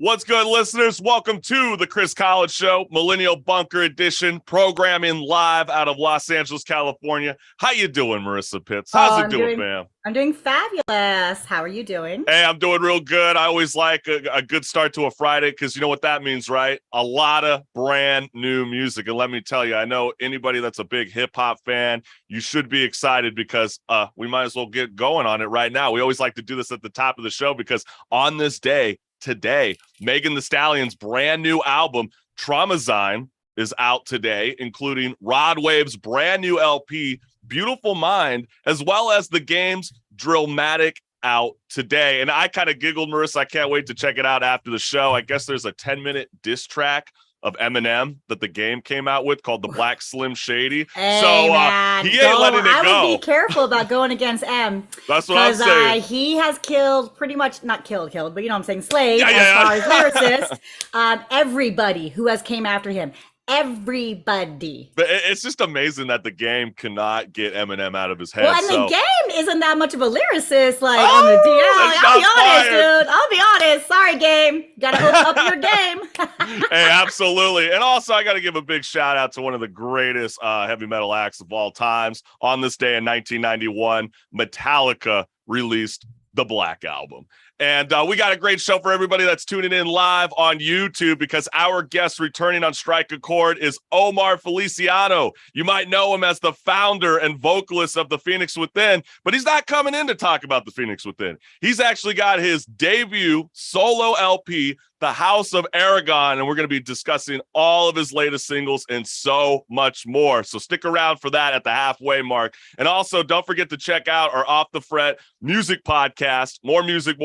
What's good, listeners? Welcome to the Chris College Show, Millennial Bunker Edition, programming live out of Los Angeles, California. How you doing, Marissa Pitts? How's it doing, fam? I'm doing fabulous. How are you doing? Hey, I'm doing real good. I always like a good start to a Friday because you know what that means, right? A lot of brand new music. And let me tell you, I know anybody that's a big hip-hop fan, you should be excited because we might as well get going on it right now. We always like to do this at the top of the show because on this day, today, Megan Thee Stallion's brand new album, Traumazine, is out today, including Rod Wave's brand new LP, Beautiful Mind, as well as the game's Drillmatic out today. And I kind of giggled, Marissa. I can't wait to check it out after the show. I guess there's a 10-minute diss track of Eminem that the game came out with called the Black Slim Shady. Hey, so man, he ain't letting it go. I would be careful about going against M. That's what I'm saying. He has killed pretty much, not killed, but you know what I'm saying, slayed as far as lyricist. Everybody who has came after him. Everybody. But it's just amazing that the game cannot get Eminem out of his head. Well, and the game isn't that much of a lyricist, like on the DL. I'll be honest, dude. I'll be honest. Sorry, game. Gotta open up your game. Hey, absolutely. And also, I got to give a big shout out to one of the greatest heavy metal acts of all times. On this day in 1991, Metallica released the Black Album. And we got a great show for everybody that's tuning in live on YouTube because our guest returning on Strike a Chord is Omar Feliciano. You might know him as the founder and vocalist of The Phoenix Within, but he's not coming in to talk about The Phoenix Within. He's actually got his debut solo LP, The House of Aragon, and we're going to be discussing all of his latest singles and so much more. So stick around for that at the halfway mark. And also, don't forget to check out our Off the Fret music podcast, more music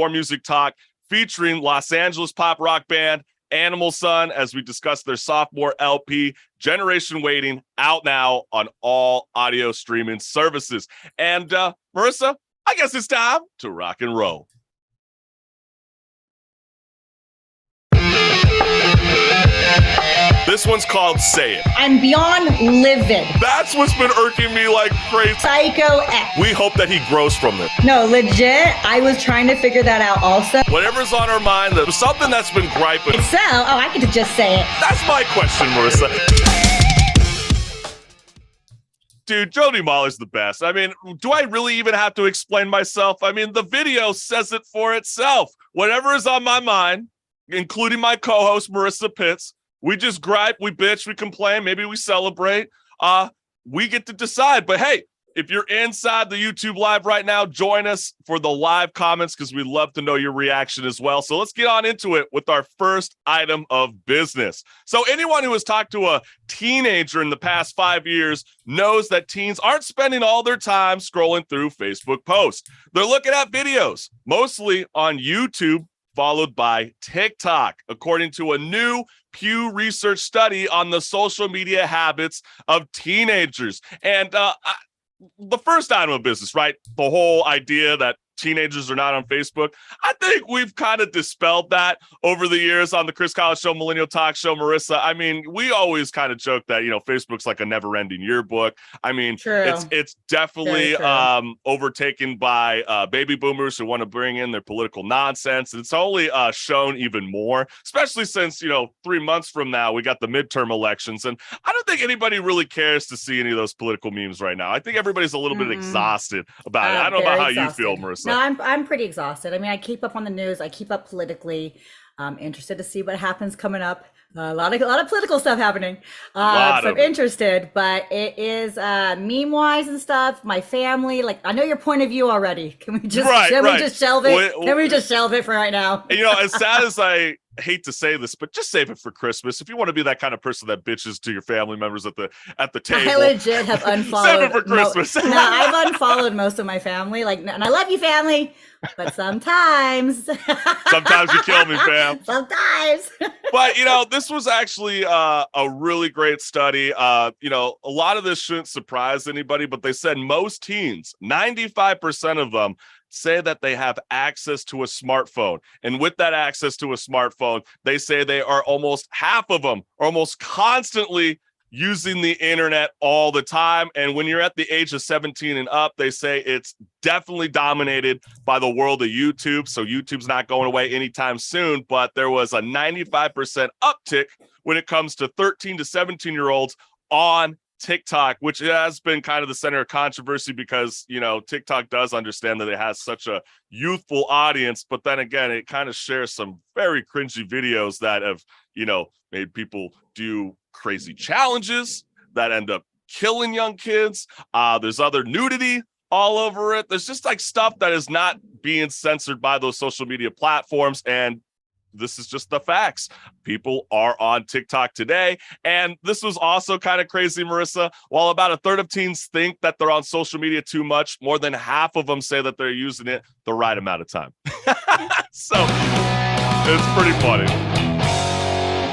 talk, featuring Los Angeles pop rock band Animal Sun as we discuss their sophomore LP, Generation Waiting, out now on all audio streaming services. And Marissa, I guess it's time to rock and roll. This one's called Say It. I'm beyond livid. That's what's been irking me like crazy. Psycho X. We hope that he grows from this. No, legit, I was trying to figure that out also. Whatever's on our mind, there's something that's been griping. So, I get to just say it. That's my question, Marissa. Dude, Jody Molly's the best. I mean, do I really even have to explain myself? I mean, the video says it for itself. Whatever is on my mind, including my co-host, Marissa Pitts, we just gripe, we bitch, we complain, maybe we celebrate. We get to decide. But hey, if you're inside the YouTube live right now, join us for the live comments because we'd love to know your reaction as well. So let's get on into it with our first item of business. So anyone who has talked to a teenager in the past 5 years knows that teens aren't spending all their time scrolling through Facebook posts. They're looking at videos, mostly on YouTube, followed by TikTok, according to a new Pew Research study on the social media habits of teenagers. And the first item of business, right? The whole idea that teenagers are not on Facebook. I think we've kind of dispelled that over the years on the Chris College Show, Millennial Talk Show, Marissa. I mean, we always kind of joke that, you know, Facebook's like a never-ending yearbook. I mean, it's definitely overtaken by baby boomers who want to bring in their political nonsense. It's only shown even more, especially since, you know, 3 months from now, we got the midterm elections. And I don't think anybody really cares to see any of those political memes right now. I think everybody's a little bit exhausted about it. I don't know about how you feel, Marissa. No, I'm pretty exhausted. I mean, I keep up on the news. I keep up politically. I'm interested to see what happens coming up. A lot of political stuff happening. So I'm interested, but it is meme-wise and stuff. My family, like, I know your point of view already. Can we just we just shelve it? Can we just shelve it for right now? You know, as sad as I hate to say this, but just save it for Christmas. If you want to be that kind of person that bitches to your family members at the table, I legit have unfollowed. Save it for Christmas. No, I've unfollowed most of my family. Like, and I love you, family, but sometimes you kill me, fam. Sometimes. But you know, this was actually a really great study. You know, a lot of this shouldn't surprise anybody, but they said most teens, 95% of them, say that they have access to a smartphone. And with that access to a smartphone, they say they are almost half of them are almost constantly using the internet all the time. And when you're at the age of 17 and up, they say it's definitely dominated by the world of YouTube. So YouTube's not going away anytime soon, but there was a 95% uptick when it comes to 13 to 17-year-olds on TikTok, which has been kind of the center of controversy because, you know, TikTok does understand that it has such a youthful audience, but then again, it kind of shares some very cringy videos that have, you know, made people do crazy challenges that end up killing young kids. There's other nudity all over it. There's just like stuff that is not being censored by those social media platforms. And this is just the facts. People are on TikTok today. And this was also kind of crazy, Marissa. While about a third of teens think that they're on social media too much, more than half of them say that they're using it the right amount of time. So it's pretty funny.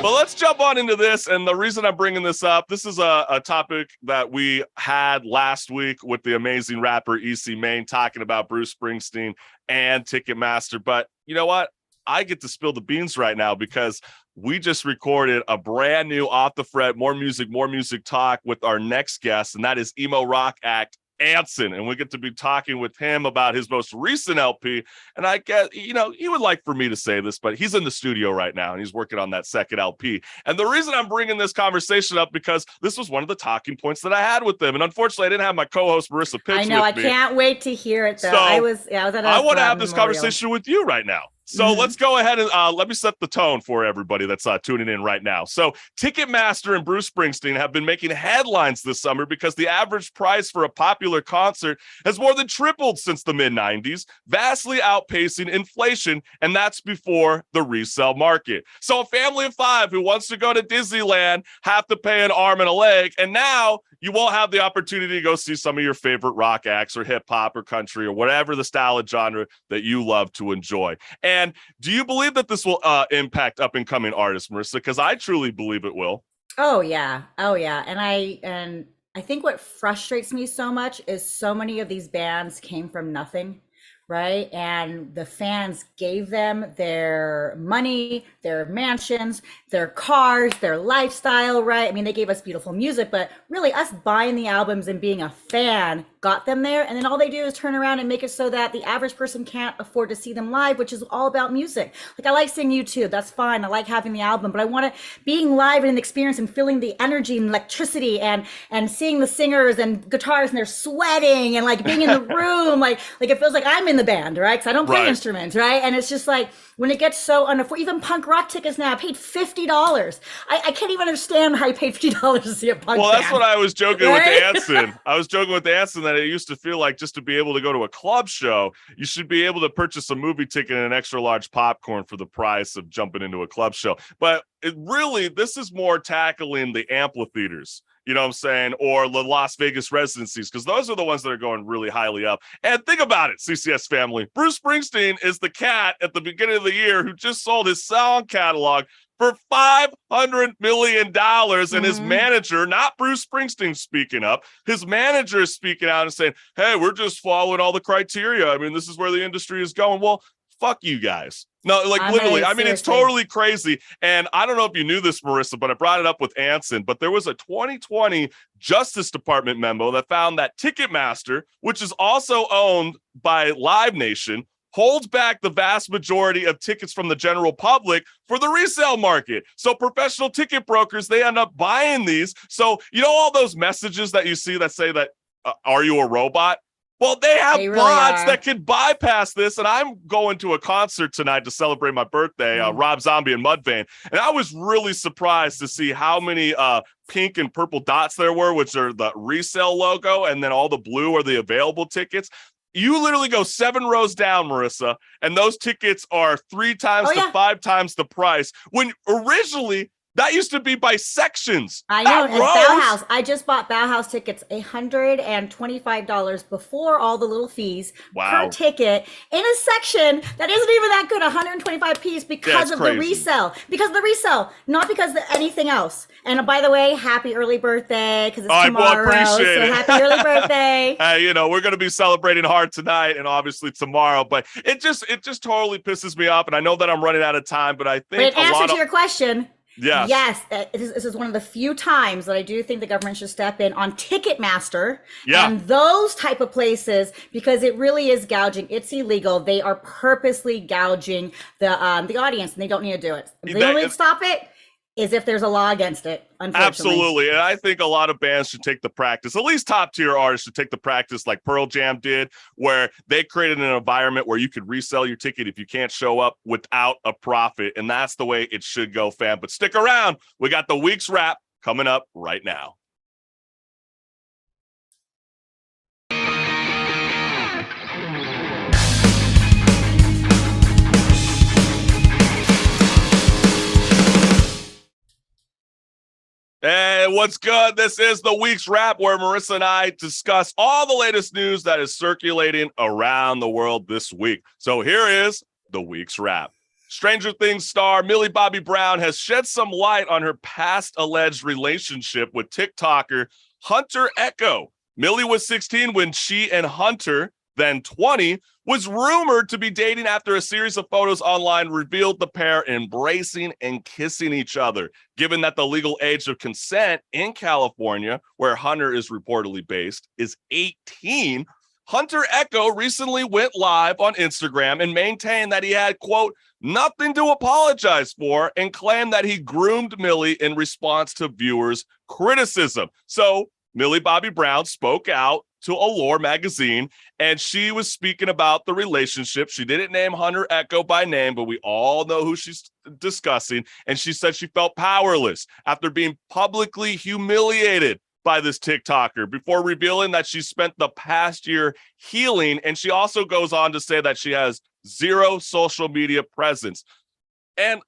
But let's jump on into this. And the reason I'm bringing this up, this is a topic that we had last week with the amazing rapper EC Maine talking about Bruce Springsteen and Ticketmaster. But you know what? I get to spill the beans right now because we just recorded a brand new Off the Fret, more music talk with our next guest, and that is emo rock act Anson. And we get to be talking with him about his most recent LP. And I guess, you know, he would like for me to say this, but he's in the studio right now and he's working on that second LP. And the reason I'm bringing this conversation up because this was one of the talking points that I had with them. And unfortunately, I didn't have my co-host Marissa pitch. I know, I can't wait to hear it though. So I was at I want to have this conversation with you right now. So let's go ahead and let me set the tone for everybody that's tuning in right now. So Ticketmaster and Bruce Springsteen have been making headlines this summer because the average price for a popular concert has more than tripled since the mid-90s, vastly outpacing inflation, and that's before the resale market. So a family of 5 who wants to go to Disneyland have to pay an arm and a leg, and now you won't have the opportunity to go see some of your favorite rock acts or hip hop or country or whatever the style of genre that you love to enjoy. And do you believe that this will impact up and coming artists, Marissa? Because I truly believe it will. Oh yeah. And I think what frustrates me so much is so many of these bands came from nothing, right? And the fans gave them their money, their mansions, their cars, their lifestyle, right? I mean, they gave us beautiful music, but really us buying the albums and being a fan got them there. And then all they do is turn around and make it so that the average person can't afford to see them live, which is all about music. Like I like seeing YouTube, that's fine. I like having the album, but I want to being live in the experience and feeling the energy and electricity and seeing the singers and guitarists and they're sweating and like being in the room, like it feels like I'm in the band, right? Because I don't play instruments, right? And it's just like when it gets so unaffordable, even punk rock tickets now, I paid $50. I can't even understand how you paid $50 to see a punk band. Well, that's what I was joking with Anson. I was joking with Anson that it used to feel like just to be able to go to a club show, you should be able to purchase a movie ticket and an extra large popcorn for the price of jumping into a club show. But it really, this is more tackling the amphitheaters, you know what I'm saying, or the Las Vegas residencies, because those are the ones that are going really highly up. And think about it, CCS family. Bruce Springsteen is the cat at the beginning of the year who just sold his song catalog for $500 million. And his manager, not Bruce Springsteen speaking up, his manager is speaking out and saying, hey, we're just following all the criteria. I mean, this is where the industry is going. Well, fuck you guys. No, like literally, I mean, it's totally crazy. And I don't know if you knew this, Marissa, but I brought it up with Anson, but there was a 2020 Justice Department memo that found that Ticketmaster, which is also owned by Live Nation, holds back the vast majority of tickets from the general public for the resale market. So professional ticket brokers, they end up buying these. So, you know, all those messages that you see that say that, are you a robot? Well, they have bots that can bypass this. And I'm going to a concert tonight to celebrate my birthday, Rob Zombie and Mudvayne. And I was really surprised to see how many pink and purple dots there were, which are the resale logo. And then all the blue are the available tickets. You literally go 7 rows down, Marissa, and those tickets are 3 times to 5 times the price. When originally that used to be by sections. I know. And Bauhaus, I just bought Bauhaus tickets, $125 before all the little fees per ticket in a section that isn't even that good, 125 piece because of the resale. Because of the resale, not because of anything else. And by the way, happy early birthday, because it's tomorrow. Appreciate it. Happy early birthday. You know, we're going to be celebrating hard tonight and obviously tomorrow, but it just totally pisses me off. And I know that I'm running out of time, but I think in answer to your question, Yes. Yes, this is one of the few times that I do think the government should step in on Ticketmaster Yeah. and those type of places, because it really is gouging. It's illegal. They are purposely gouging the audience, and they don't need to do it. The only way to stop it is if there's a law against it, unfortunately. Absolutely. And I think a lot of bands should take the practice, at least top tier artists should take the practice like Pearl Jam did, where they created an environment where you could resell your ticket if you can't show up without a profit. And that's the way it should go, fam. But stick around. We got the week's wrap coming up right now. Hey, what's good? This is the week's wrap, where Marissa and I discuss all the latest news that is circulating around the world this week. So here is the week's wrap. Stranger Things star Millie Bobby Brown has shed some light on her past alleged relationship with TikToker Hunter Echo. Millie was 16 when she and Hunter, then 20, was rumored to be dating after a series of photos online revealed the pair embracing and kissing each other. Given that the legal age of consent in California, where Hunter is reportedly based, is 18, Hunter Echo recently went live on Instagram and maintained that he had, quote, nothing to apologize for, and claimed that he groomed Millie in response to viewers' criticism. So Millie Bobby Brown spoke out to Allure magazine, and she was speaking about the relationship. She didn't name Hunter Echo by name, but we all know who she's discussing. And she said she felt powerless after being publicly humiliated by this TikToker, before revealing that she spent the past year healing. And she also goes on to say that she has zero social media presence. And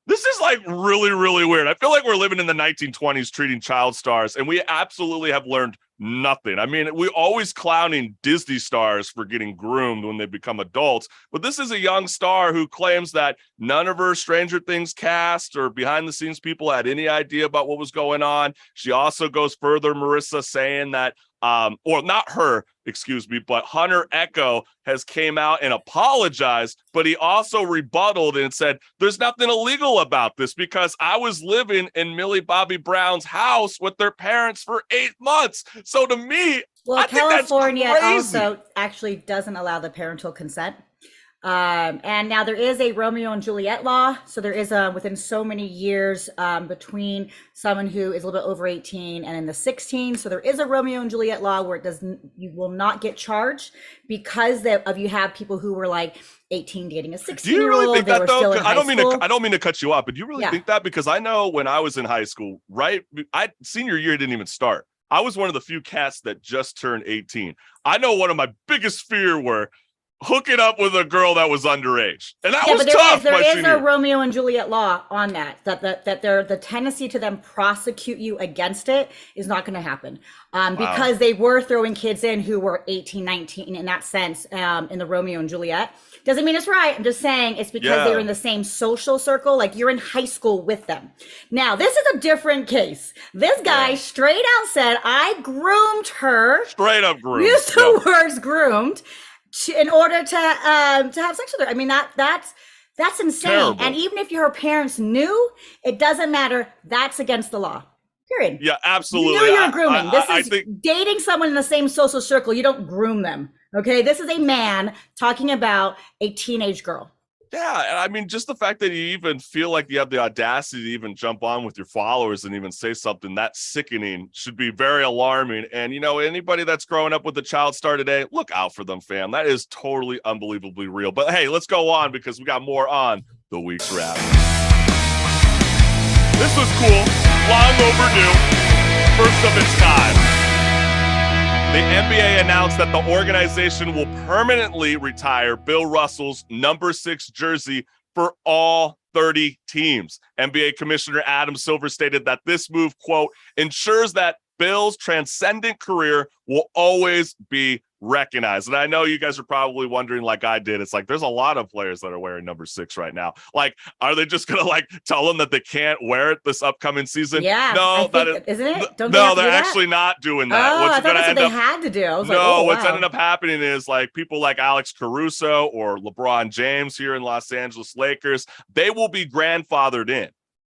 this is like really, really weird. I feel like we're living in the 1920s treating child stars, and we absolutely have learned nothing. I mean, we always clowning Disney stars for getting groomed when they become adults, but this is a young star who claims that none of her Stranger Things cast or behind the scenes people had any idea about what was going on. She also goes further, Marissa, saying that or not her, excuse me, but Hunter Echo has came out and apologized, but he also rebutted and said, there's nothing illegal about this because I was living in Millie Bobby Brown's house with their parents for 8 months. So to me, well, I California think that's crazy. Also actually doesn't allow the parental consent. And now there is a Romeo and Juliet law. So there is within so many years between someone who is a little bit over 18 and in the 16. So there is a Romeo and Juliet law where you will not get charged because you have people who were like 18 dating a 16-year-old. Do you really think that though? I don't mean to cut you off, but do you really think that? Because I know when I was in high school, right? Senior year didn't even start. I was one of the few cats that just turned 18. I know one of my biggest fear were hooking up with a girl that was underage, and that was tough. There is a Romeo and Juliet law on that the tendency to them prosecute you against it is not going to happen because they were throwing kids in who were 18, 19 in that sense in the Romeo and Juliet. Doesn't mean it's right. I'm just saying it's because they were in the same social circle. Like you're in high school with them. Now, this is a different case. This guy straight out said, I groomed her. Straight up groomed. Used the words groomed in order to have sex with her. I mean, that's insane. Terrible. And even if your parents knew, it doesn't matter. That's against the law. Period. Yeah, absolutely. You know you're grooming. This is dating someone in the same social circle. You don't groom them. Okay, this is a man talking about a teenage girl. Yeah, I mean, just the fact that you even feel like you have the audacity to even jump on with your followers and even say something that sickening should be very alarming. And, you know, anybody that's growing up with a child star today, look out for them, fam. That is totally unbelievably real. But hey, let's go on because we got more on the week's wrap. This was cool. Long overdue. First of its kind. The NBA announced that the organization will permanently retire Bill Russell's number 6 jersey for all 30 teams. NBA Commissioner Adam Silver stated that this move, quote, ensures that Bill's transcendent career will always be recognized. And I know you guys are probably wondering, like I did, it's like there's a lot of players that are wearing number 6 right now. Like, are they just gonna like tell them that they can't wear it this upcoming season? Yeah, no, isn't it? No, they're actually not doing that. Oh, I thought that's what they had to do. I was like, oh, what's ended up happening is like people like Alex Caruso or LeBron James here in Los Angeles Lakers, they will be grandfathered in.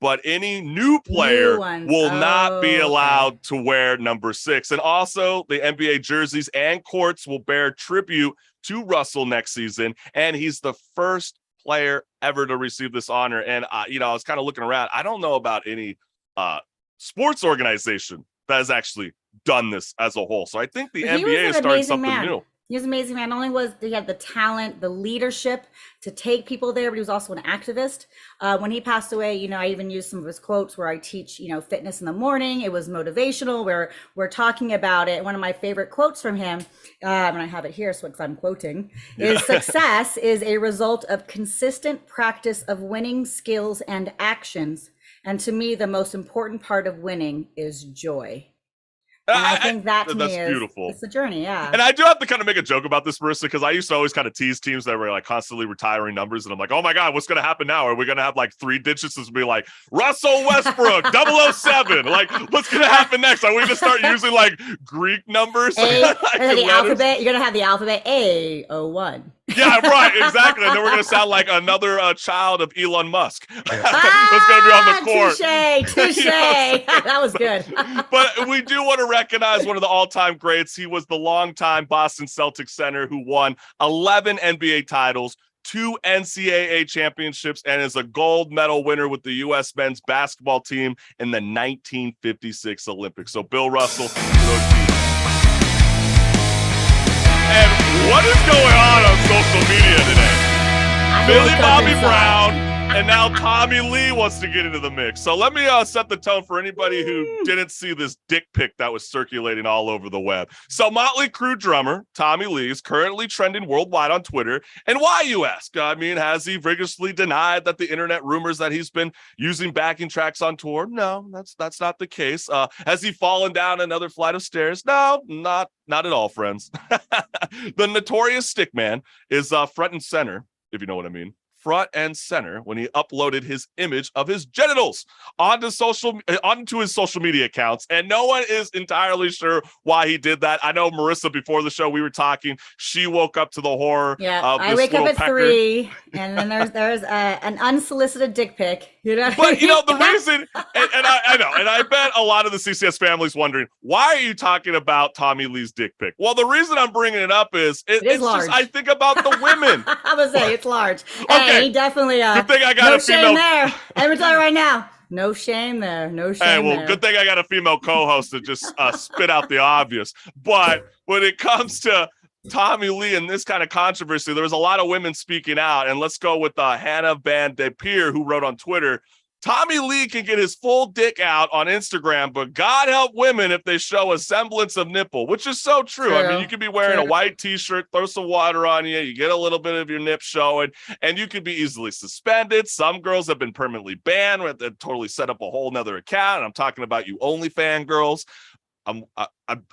but any new player will not be allowed okay. to wear number 6. And also, the NBA jerseys and courts will bear tribute to Russell next season, and he's the first player ever to receive this honor. And I was kind of looking around. I don't know about any sports organization that has actually done this as a whole. So I think the NBA is starting something new. He was amazing, man. Not only he had the talent, the leadership to take people there, but he was also an activist. When he passed away, I even used some of his quotes where I teach, fitness in the morning. It was motivational, where we're talking about it. One of my favorite quotes from him, and I have it here, so I'm quoting, is success is a result of consistent practice of winning skills and actions. And to me, the most important part of winning is joy. And I think that to me is beautiful. It's the journey, yeah. And I do have to kind of make a joke about this, Marissa, because I used to always kind of tease teams that were like constantly retiring numbers. And I'm like, oh my God, what's going to happen now? Are we going to have like 3 digits and be like Russell Westbrook, 007? Like, what's going to happen next? Are we going to start using like Greek numbers? Like the alphabet, you're going to have the alphabet A01. Yeah, right, exactly. And then we're going to sound like another child of Elon Musk. That's going to be on the court. Touche. That was good. But we do want to recognize one of the all-time greats. He was the longtime Boston Celtics center who won 11 NBA titles, 2 NCAA championships, and is a gold medal winner with the U.S. men's basketball team in the 1956 Olympics. So Bill Russell, and what is going on social media today? Billy Bobby Brown, and now Tommy Lee wants to get into the mix. So let me set the tone for anybody who didn't see this dick pic that was circulating all over the web. So Motley Crue drummer Tommy Lee is currently trending worldwide on Twitter. And why, you ask? I mean, has he vigorously denied that the internet rumors that he's been using backing tracks on tour? No, that's not the case. Has he fallen down another flight of stairs? No, not at all, friends. The notorious Stickman is front and center, if you know what I mean. Front and center when he uploaded his image of his genitals onto his social media accounts, and no one is entirely sure why he did that. I know Marissa, before the show we were talking, she woke up to the horror. Yeah, I wake up at 3, and then there's an unsolicited dick pic. But the reason, and I know, and I bet a lot of the CCS family's wondering, why are you talking about Tommy Lee's dick pic? Well, the reason I'm bringing it up is it's large. just I think about the women. I would say it's large. Okay. Hey, he definitely. Good thing I got no a female. Shame there. Let me tell you right now. No shame there. No shame there. Good thing I got a female co-host to just spit out the obvious. But when it comes to Tommy Lee and this kind of controversy, there was a lot of women speaking out. And let's go with Hannah Van De Peer, who wrote on Twitter, Tommy Lee can get his full dick out on Instagram, but God help women if they show a semblance of nipple, which is so true. I mean, you could be wearing a white t-shirt, throw some water on you get a little bit of your nip showing, and you could be easily suspended. Some girls have been permanently banned, where they totally set up a whole nother account. And I'm talking about you OnlyFans girls. I'm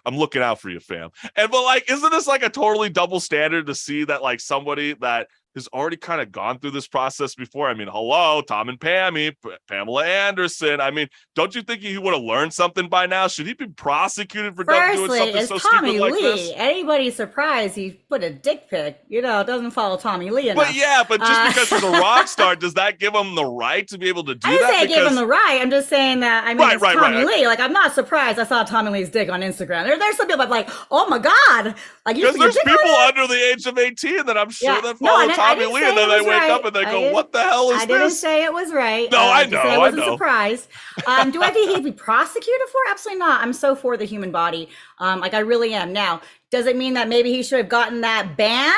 looking out for you, fam. But isn't this like a totally double standard to see that like somebody that has already kind of gone through this process before? I mean, hello, Tom and Pamela Anderson. I mean, don't you think he would have learned something by now? Should he be prosecuted for doing something so Tommy stupid like Lee, this? Anybody surprised he put a dick pic? It doesn't follow Tommy Lee enough. But just because he's a rock star, does that give him the right to be able to do that? I didn't say I gave him the right. I'm just saying that, it's Tommy Lee. Like, I'm not surprised I saw Tommy Lee's dick on Instagram. There's some people like, oh my God. Like, because there's people under the age of 18 that I'm sure that follow Tommy Lee, and then they wake up and they go, what the hell is this? I didn't say it was right. No, I know. I wasn't surprised. Do I think he'd be prosecuted for? Absolutely not. I'm so for the human body. I really am. Now, does it mean that maybe he should have gotten that ban,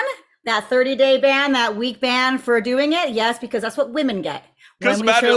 that 30-day ban, that week ban for doing it? Yes, because that's what women get. Because imagine,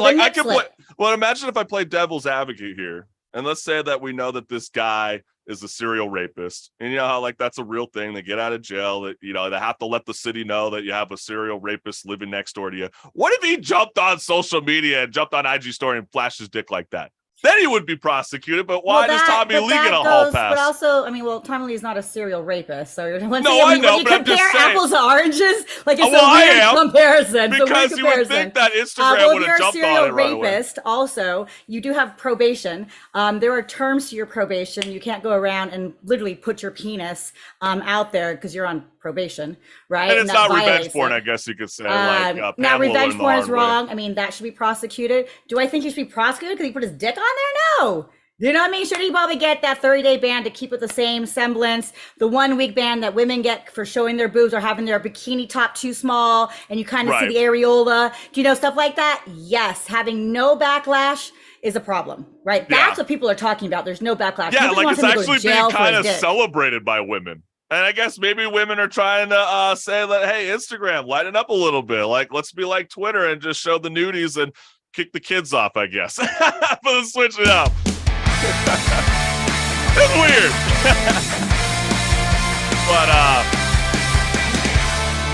imagine if I play devil's advocate here, and let's say that we know that this guy is a serial rapist, and you know how that's a real thing. They get out of jail, that they have to let the city know that you have a serial rapist living next door to you. What if he jumped on social media and jumped on IG story and flashed his dick like that? then he would be prosecuted. But why does Tommy Lee get a hall pass? But also, I mean, Tommy Lee's not a serial rapist, so when I know, you but I'm compare just saying. apples to oranges, like it's a weird comparison. Because you would think that Instagram would have jumped on it right away. If you're a serial rapist, also, you do have probation. There are terms to your probation. You can't go around and literally put your penis out there because you're on probation, right? And it's not revenge porn, I guess you could say. Now, revenge porn is wrong. I mean, that should be prosecuted. Do I think he should be prosecuted because he put his dick on there? No. You know what I mean? Should he probably get that 30-day ban to keep it the same semblance? The 1-week ban that women get for showing their boobs or having their bikini top too small and you kind of see the areola. Do you know, stuff like that? Yes. Having no backlash is a problem, right? That's what people are talking about. There's no backlash. Yeah, like it's actually being kind of celebrated by women. And I guess maybe women are trying to say that, hey, Instagram, lighten up a little bit. Like, let's be like Twitter and just show the nudies and kick the kids off, I guess. But switch it up. It's weird. But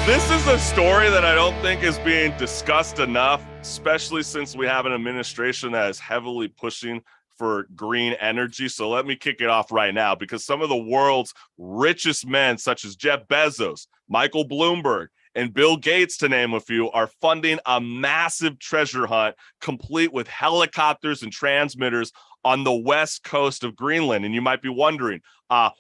this is a story that I don't think is being discussed enough, especially since we have an administration that is heavily pushing for green energy. So let me kick it off right now, because some of the world's richest men, such as Jeff Bezos, Michael Bloomberg, and Bill Gates, to name a few, are funding a massive treasure hunt complete with helicopters and transmitters on the west coast of Greenland. And you might be wondering,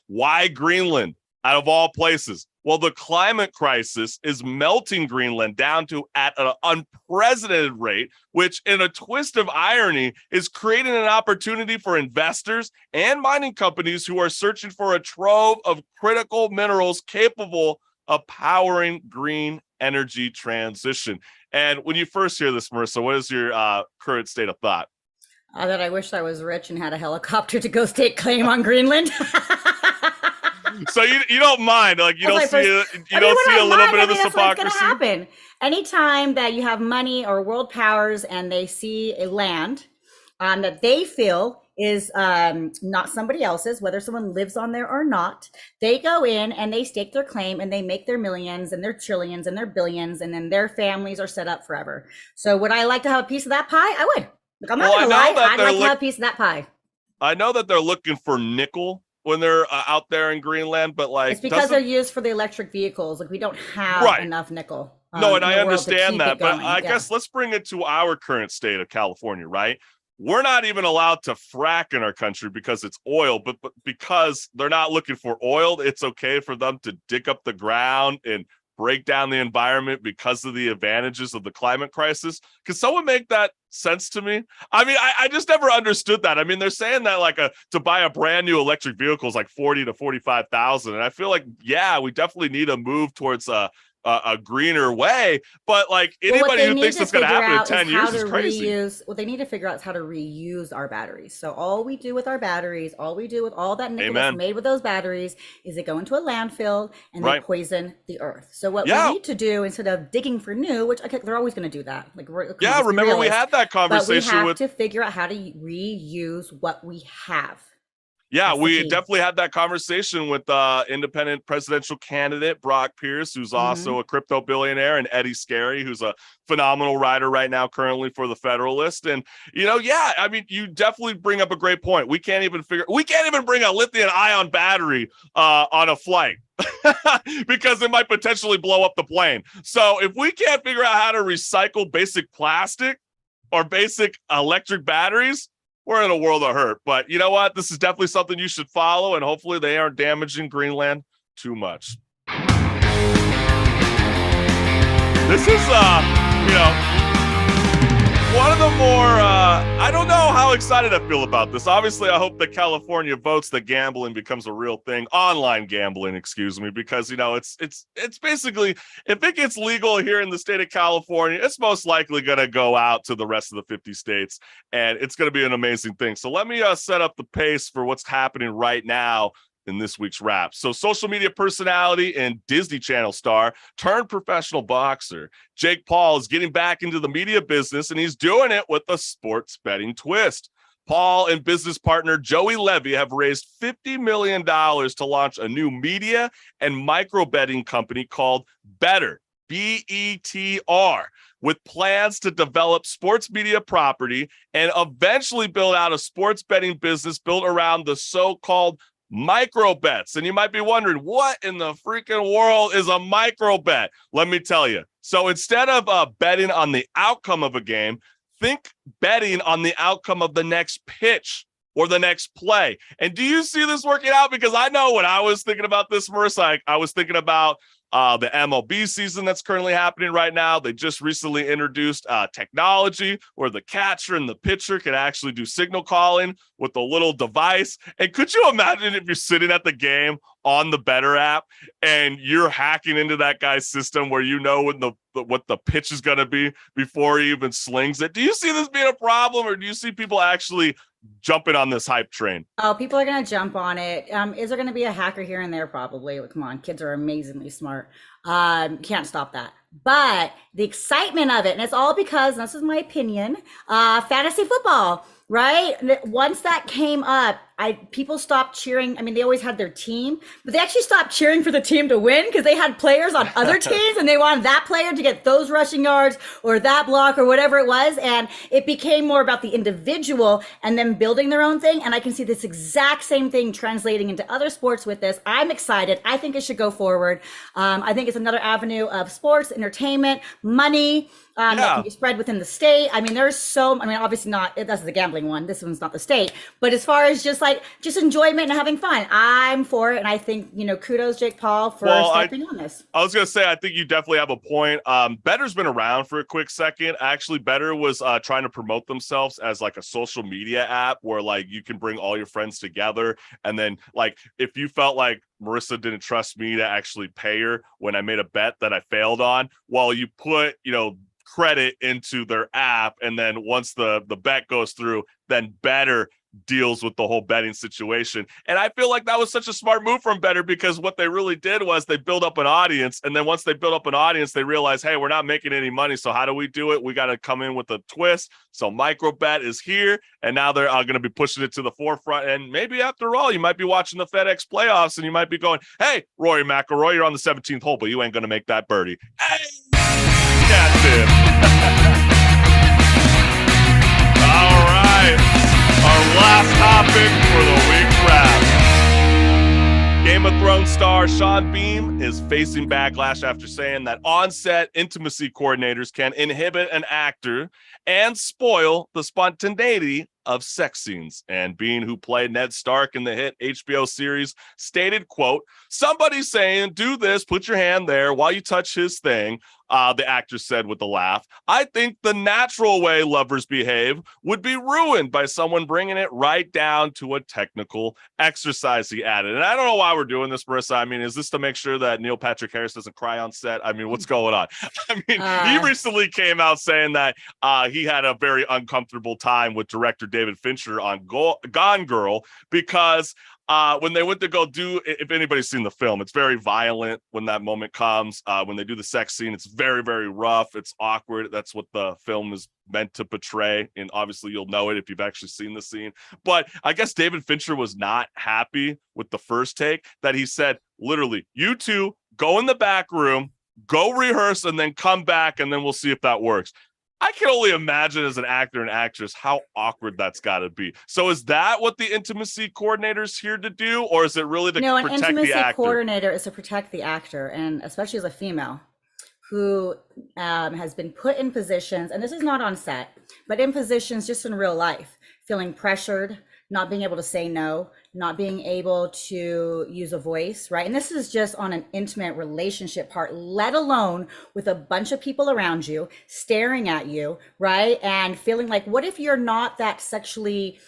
why Greenland out of all places? Well, the climate crisis is melting Greenland down to at an unprecedented rate, which in a twist of irony is creating an opportunity for investors and mining companies who are searching for a trove of critical minerals capable of powering green energy transition. And when you first hear this, Marissa, what is your current state of thought? That I wish I was rich and had a helicopter to go stake claim on Greenland. So you don't mind, like you don't see a little bit of this hypocrisy. What's going to happen anytime that you have money or world powers and they see a land that they feel is not somebody else's, whether someone lives on there or not, they go in and they stake their claim and they make their millions and their trillions and their billions, and then their families are set up forever. So would I like to have a piece of that pie? I would. Like, I'm not gonna lie, I'd like to have a piece of that pie. I know that they're looking for nickel when they're out there in Greenland, but like it's because they're used for the electric vehicles. Like we don't have enough nickel. No, and I understand that, but I guess let's bring it to our current state of California, right? We're not even allowed to frack in our country because it's oil, but because they're not looking for oil, it's okay for them to dig up the ground and break down the environment because of the advantages of the climate crisis. Can someone make that sense to me? I mean, I just never understood that. I mean, they're saying that like to buy a brand new electric vehicle is like 40 to 45,000. And I feel like, yeah, we definitely need to move towards a greener way, but like anybody who thinks it's going to happen in 10 years is crazy. What they need to figure out is how to reuse our batteries. So all we do with our batteries, all we do with all that nickel that's made with those batteries is they go into a landfill and they poison the earth. So what we need to do, instead of digging for new, which they're always going to do that. Like, remember we had that conversation. But we have to figure out how to reuse what we have. Yeah, we definitely had that conversation with independent presidential candidate Brock Pierce, who's also a crypto billionaire, and Eddie Scarry, who's a phenomenal writer right now currently for the Federalist. And, I mean, you definitely bring up a great point. We can't even bring a lithium ion battery on a flight because it might potentially blow up the plane. So if we can't figure out how to recycle basic plastic or basic electric batteries, we're in a world of hurt. But you know what? This is definitely something you should follow, and hopefully they aren't damaging Greenland too much. This is, one of the more, I don't know how excited I feel about this. Obviously, I hope that California votes that gambling becomes a real thing. Online gambling, excuse me, because, it's basically, if it gets legal here in the state of California, it's most likely going to go out to the rest of the 50 states, and it's going to be an amazing thing. So let me set up the pace for what's happening right now in this week's wrap. So social media personality and Disney Channel star turned professional boxer Jake Paul is getting back into the media business, and he's doing it with a sports betting twist. Paul and business partner Joey Levy have raised $50 million to launch a new media and micro betting company called Better. BETR, with plans to develop sports media property and eventually build out a sports betting business built around the so-called micro bets. And you might be wondering, what in the freaking world is a micro bet? Let me tell you. So instead of betting on the outcome of a game, think betting on the outcome of the next pitch or the next play. And do you see this working out? Because I know when I was thinking about this, Marissa, I was thinking about the MLB season that's currently happening right now. They just recently introduced technology where the catcher and the pitcher can actually do signal calling with a little device. And could you imagine if you're sitting at the game on the Better app and you're hacking into that guy's system where you know what the pitch is going to be before he even slings it? Do you see this being a problem, or do you see people actually jumping on this hype train? Oh, people are going to jump on it. Is there going to be a hacker here and there? Probably. Come on, kids are amazingly smart. Can't stop that. But the excitement of it, and it's all because, and this is my opinion, fantasy football, right? Once that came up, people stopped cheering. I mean, they always had their team, but they actually stopped cheering for the team to win because they had players on other teams and they wanted that player to get those rushing yards or that block or whatever it was. And it became more about the individual and them building their own thing. And I can see this exact same thing translating into other sports with this. I'm excited. I think it should go forward. I think it's another avenue of sports, entertainment, money. That can be spread within the state. I mean, obviously not, that's the gambling one. This one's not the state. But as far as just enjoyment and having fun, I'm for it. And I think, kudos, Jake Paul, for stepping on this. I was going to say, I think you definitely have a point. Better's been around for a quick second. Actually, Better was trying to promote themselves as like a social media app where like you can bring all your friends together. And then like, if you felt like Marissa didn't trust me to actually pay her when I made a bet that I failed on, well, you put, credit into their app, and then once the bet goes through, then Better deals with the whole betting situation. And I feel like that was such a smart move from Better, because what they really did was they built up an audience, and then once they built up an audience, they realized, hey, we're not making any money, so how do we do it? We got to come in with a twist. So microbet is here, and now they're going to be pushing it to the forefront. And maybe after all, you might be watching the FedEx playoffs and you might be going, hey, Rory McIlroy, you're on the 17th hole, but you ain't going to make that birdie. Hey, that's it. All right. Our last topic for the week wrap. Game of Thrones star Sean Bean is facing backlash after saying that on-set intimacy coordinators can inhibit an actor and spoil the spontaneity of sex scenes. And Bean, who played Ned Stark in the hit HBO series, stated, quote, "Somebody's saying, do this, put your hand there while you touch his thing," the actor said with a laugh. "I think the natural way lovers behave would be ruined by someone bringing it right down to a technical exercise," he added. And I don't know why we're doing this, Marissa. I mean, is this to make sure that Neil Patrick Harris doesn't cry on set? I mean, what's going on? I mean, he recently came out saying that he had a very uncomfortable time with director David Fincher on Gone Girl because when they went to go do, if anybody's seen the film, it's very violent when that moment comes. When they do the sex scene, it's very, very rough. It's awkward. That's what the film is meant to portray. And obviously you'll know it if you've actually seen the scene. But I guess David Fincher was not happy with the first take, that he said, literally, you two go in the back room, go rehearse, and then come back, and then we'll see if that works. I can only imagine as an actor and actress how awkward that's got to be. So is that what the intimacy coordinator is here to do, or is it really to protect the actor? No, an intimacy coordinator is to protect the actor, and especially as a female who has been put in positions, and this is not on set, but in positions just in real life, feeling pressured, not being able to say no, not being able to use a voice, right? And this is just on an intimate relationship part, let alone with a bunch of people around you staring at you, right? And feeling like, what if you're not that sexually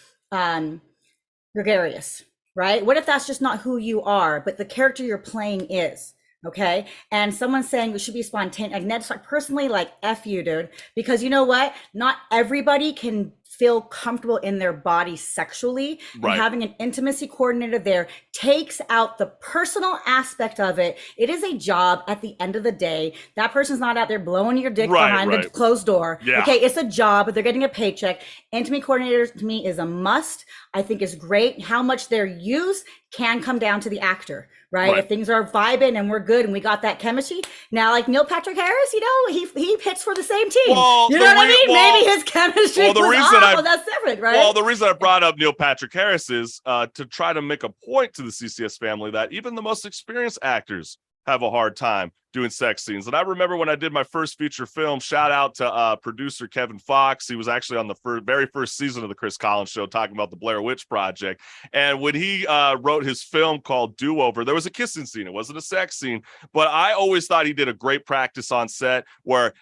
gregarious, right? What if that's just not who you are, but the character you're playing is? Okay. And someone saying we should be spontaneous, like Ned Stark, personally, like, F you, dude, because you know what? Not everybody can feel comfortable in their body sexually. And having an intimacy coordinator there takes out the personal aspect of it. It is a job at the end of the day. That person's not out there blowing your dick behind the closed door. Okay, it's a job, but they're getting a paycheck. Intimacy coordinators to me is a must. I think is great. How much they're used can come down to the actor, right? If things are vibing and we're good and we got that chemistry. Now, like Neil Patrick Harris, you know, he hits for the same team. Well, you know what I mean? Maybe his chemistry was off, but that's different, right? Well, the reason I brought up Neil Patrick Harris is to try to make a point to the CCS family that even the most experienced actors have a hard time doing sex scenes. And I remember when I did my first feature film, shout out to producer Kevin Fox. He was actually on the very first season of the Chris Collins Show talking about the Blair Witch Project. And when he wrote his film called Do Over, there was a kissing scene. It wasn't a sex scene, but I always thought he did a great practice on set where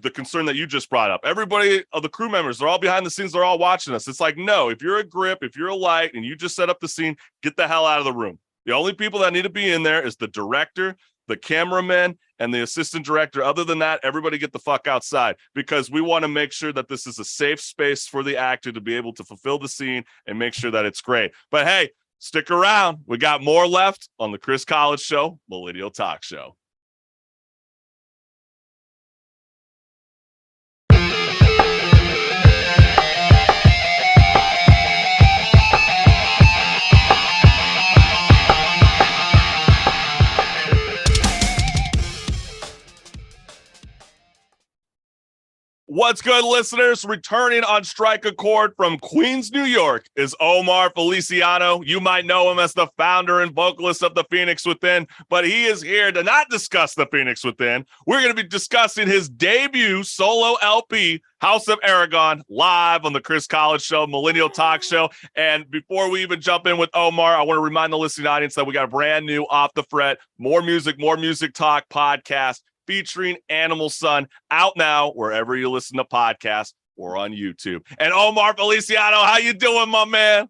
the concern that you just brought up, everybody of the crew members, they're all behind the scenes. They're all watching us. It's like, no, if you're a grip, if you're a light and you just set up the scene, get the hell out of the room. The only people that need to be in there is the director, the cameraman, and the assistant director. Other than that, everybody get the fuck outside because we want to make sure that this is a safe space for the actor to be able to fulfill the scene and make sure that it's great. But hey, stick around. We got more left on the Chris Collins Show, Millennial Talk Show. What's good, listeners? Returning on Strike a Chord from Queens, New York is Omar Feliciano. You might know him as the founder and vocalist of The Phoenix Within, but he is here to not discuss The Phoenix Within. We're going to be discussing his debut solo LP, House of Aragon, live on the Chris Collins Show, Millennial Talk Show. And before we even jump in with Omar, I want to remind the listening audience that we got a brand new Off the Fret, More Music Talk podcast featuring Animal Sun, out now wherever you listen to podcasts or on YouTube. And Omar Feliciano, how you doing, my man?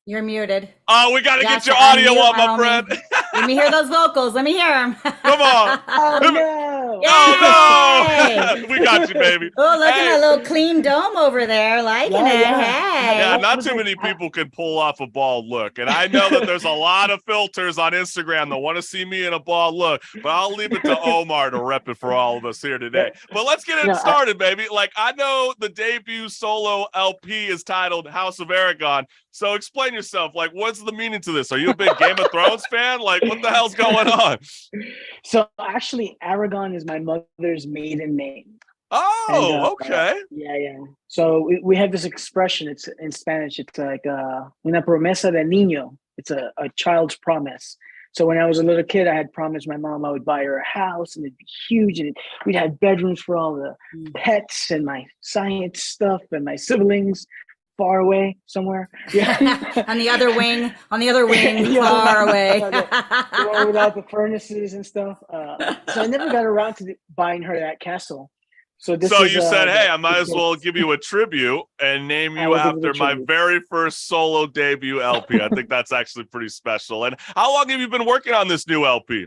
You're muted. Oh, we got to get your audio up, my friend. Let me hear those vocals. Let me hear them. Come on. Oh, no. Oh, no. We got you, baby. Oh, look at that little clean dome over there. Liking it. Hey. Yeah, not too many people can pull off a bald look. And I know that there's a lot of filters on Instagram that want to see me in a bald look, but I'll leave it to Omar to rep it for all of us here today. But let's get it started, baby. Like, I know the debut solo LP is titled House of Aragon. So explain yourself. Like, what's the meaning to this? Are you a big Game of Thrones fan? Like, what the hell's going on? So actually, Aragon is my mother's maiden name. Oh, and, okay. Yeah. So we have this expression. It's in Spanish. It's like una promesa de niño. It's a child's promise. So when I was a little kid, I had promised my mom I would buy her a house and it'd be huge, and we'd have bedrooms for all the pets and my science stuff and my siblings. Far away somewhere. Yeah. on the other wing, far away. The one without the furnaces and stuff. So I never got around to buying her that castle. So you said, hey, I might as well give you a tribute and name you after my very first solo debut LP. I think that's actually pretty special. And how long have you been working on this new LP?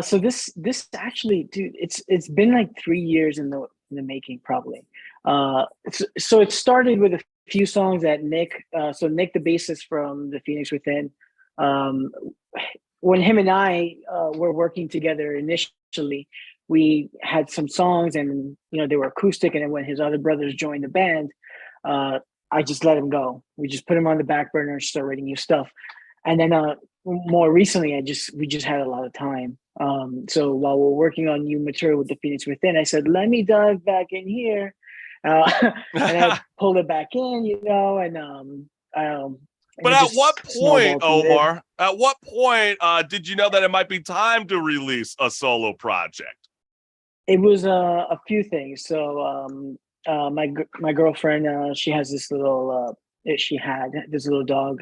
So this actually, dude, it's been like 3 years in the making, probably. So it started with a few songs that Nick, the bassist from The Phoenix Within, when him and I were working together initially, we had some songs and, they were acoustic. And then when his other brothers joined the band, I just let him go. We just put him on the back burner and start writing new stuff. And then more recently, we just had a lot of time. So while we're working on new material with The Phoenix Within, I said, let me dive back in here. And I pulled it back in, But at what point, Omar, did you know that it might be time to release a solo project? It was a few things. So my girlfriend, she has this little, she had this little dog.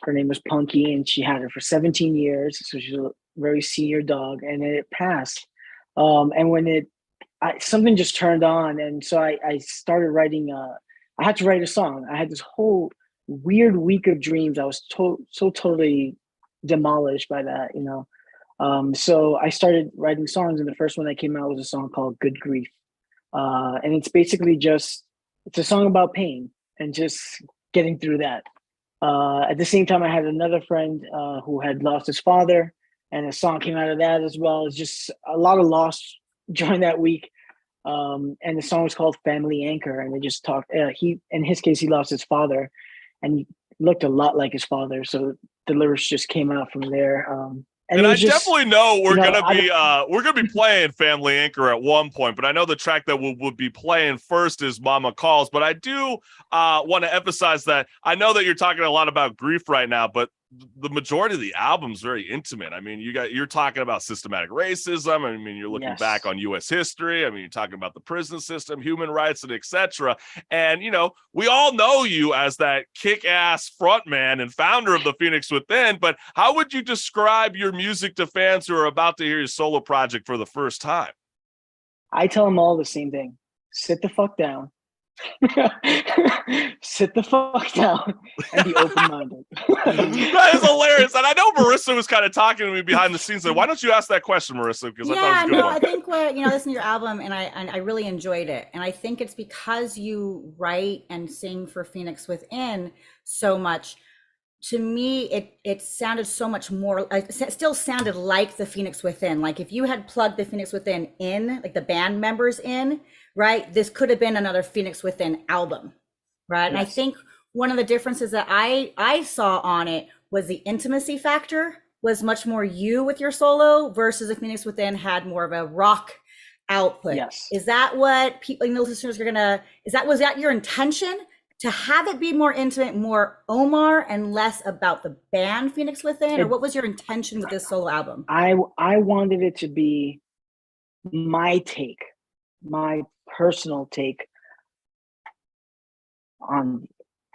Her name was Punky, and she had her for 17 years. So she's a very senior dog, and it passed. And when something just turned on, and so I started writing. I had to write a song. I had this whole weird week of dreams. I was so totally demolished by that, So I started writing songs, and the first one that came out was a song called "Good Grief," and it's basically just it's a song about pain and just getting through that. At the same time, I had another friend who had lost his father, and a song came out of that as well. It's just a lot of loss during that week. And the song was called Family Anchor, and they just talked. In his case, he lost his father, and he looked a lot like his father. So the lyrics just came out from there. And I definitely know we're gonna be playing Family Anchor at one point, but I know the track that we'll be playing first is Mama Calls. But I do want to emphasize that I know that you're talking a lot about grief right now, but the majority of the album's very intimate. I mean, you're talking about systematic racism. I mean, you're looking back on U.S. history. I mean, you're talking about the prison system, human rights, and etc. And we all know you as that kick-ass frontman and founder of the Phoenix Within. But how would you describe your music to fans who are about to hear your solo project for the first time? I tell them all the same thing: sit the fuck down. Sit the fuck down and be open-minded. That is hilarious. And I know Marissa was kind of talking to me behind the scenes. Why don't you ask that question, Marissa? Because I thought it was a good one. I think listen to your album, and I really enjoyed it. And I think it's because you write and sing for Phoenix Within so much. To me, it sounded so much more. It still sounded like the Phoenix Within. Like if you had plugged the Phoenix Within in, like the band members in, right? This could have been another Phoenix Within album, right? Yes. And I think one of the differences that I saw on it was the intimacy factor was much more you with your solo versus the Phoenix Within had more of a rock output. Yes. Is that what people, the listeners are was that your intention? To have it be more intimate, more Omar and less about the band Phoenix Within? Or what was your intention with this solo album? I wanted it to be my take, my personal take on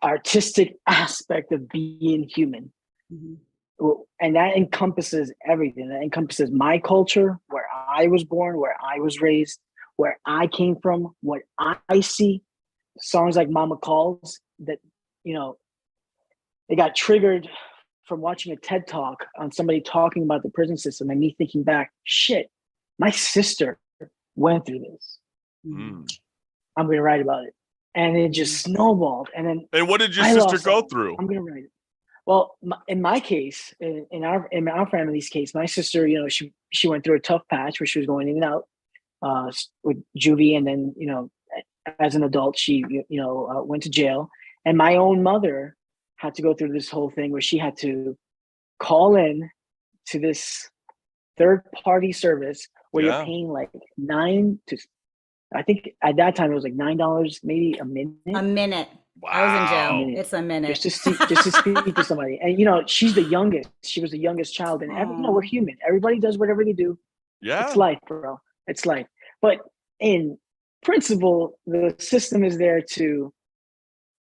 artistic aspect of being human. Mm-hmm. And that encompasses everything. That encompasses my culture, where I was born, where I was raised, where I came from, what I see. Songs like Mama Calls that, they got triggered from watching a TED Talk on somebody talking about the prison system and me thinking back, shit, my sister went through this. I'm going to write about it. And it just snowballed. And what did your sister go through? I'm going to write it. Well, in my case, in our family's case, my sister, she went through a tough patch where she was going in and out with juvie, and then, as an adult, she, went to jail. And my own mother had to go through this whole thing where she had to call in to this third-party service where you're paying like I think at that time it was like $9 maybe a minute. A minute. Wow. I was in jail. It's a minute. Just to speak to somebody. And, she's the youngest. She was the youngest child. And, we're human. Everybody does whatever they do. Yeah. It's life, bro. It's life. But in principle, the system is there to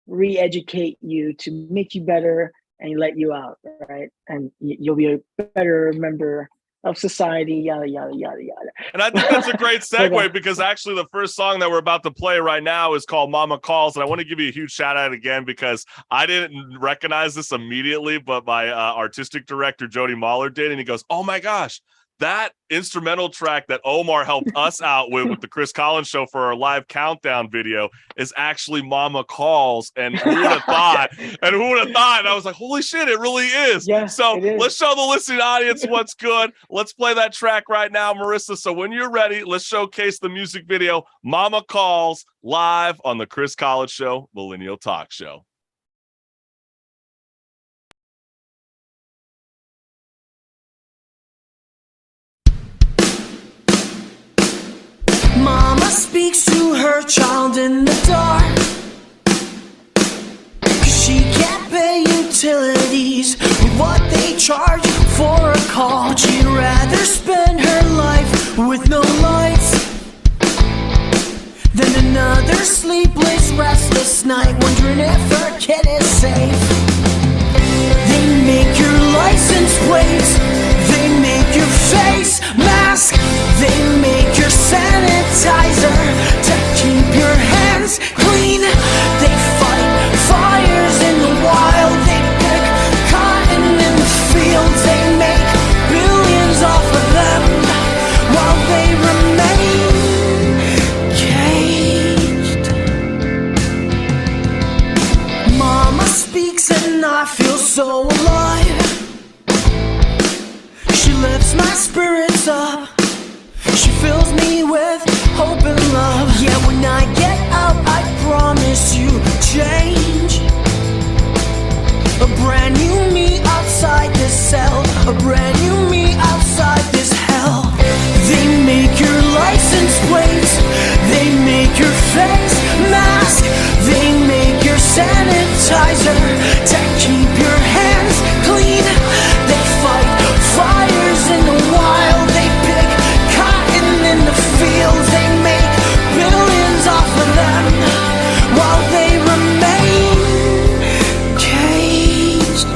re-educate you, to make you better and let you out, right? And you'll be a better member of society, yada, yada, yada, yada. And I think that's a great segue because actually the first song that we're about to play right now is called Mama Calls. And I want to give you a huge shout out again because I didn't recognize this immediately, but my artistic director, Jody Mahler, did. And he goes, oh my gosh, that instrumental track that Omar helped us out with the Chris Collins show for our live countdown video is actually Mama Calls. And who would have thought? And I was like, holy shit, it really is. Yeah, so let's show the listening audience what's good. Let's play that track right now, Marissa. So when you're ready, let's showcase the music video, Mama Calls, live on the Chris Collins Show, Millennial Talk Show. Mama speaks to her child in the dark, 'cause she can't pay utilities with what they charge for a call. She'd rather spend her life with no lights than another sleepless, restless night, wondering if her kid is safe. They make your license plates, they make your face mask, they make your sanitizer to keep your hands clean. They fight fires in the wild, they pick cotton in the fields, they make billions off of them while they remain caged. speaks and I feel so alive. She lifts my spirits up. She fills me with hope and love. Yeah, when I get out, I promise you change. A brand new me outside this cell. A brand new me outside this hell. They make your license plates. They make your face mask. They make your sanitizer to keep your hands clean. They fight fires in the wild. They pick cotton in the fields. They make billions off of them while they remain caged.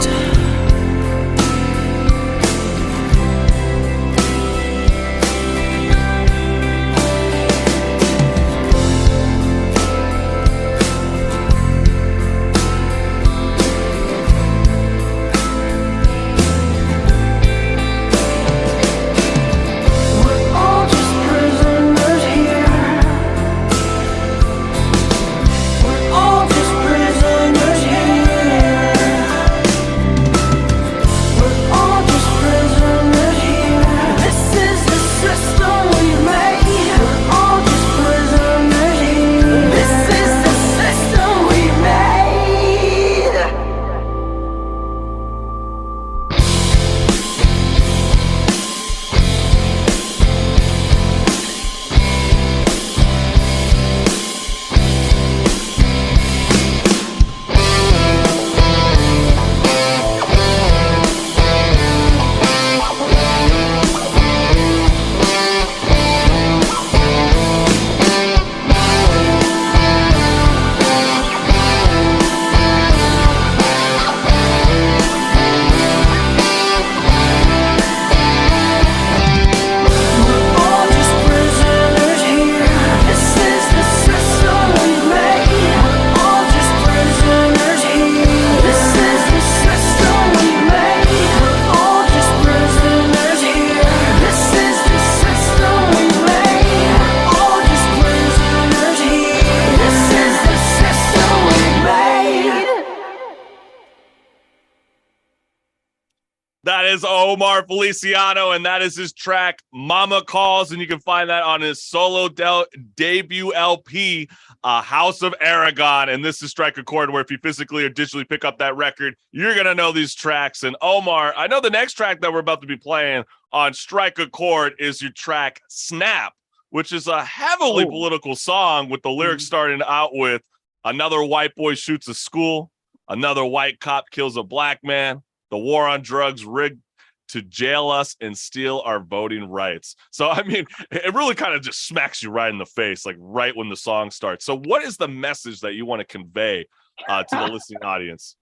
That is Omar Feliciano, and that is his track Mama Calls, and you can find that on his solo debut LP, House of Aragon. And this is Strike a Chord, where if you physically or digitally pick up that record, you're going to know these tracks. And Omar, I know the next track that we're about to be playing on Strike a Chord is your track Snap, which is a heavily political song with the lyrics starting out with, another white boy shoots a school, another white cop kills a black man, the war on drugs rigged to jail us and steal our voting rights. So, I mean, it really kind of just smacks you right in the face, like right when the song starts. So what is the message that you want to convey to the listening audience?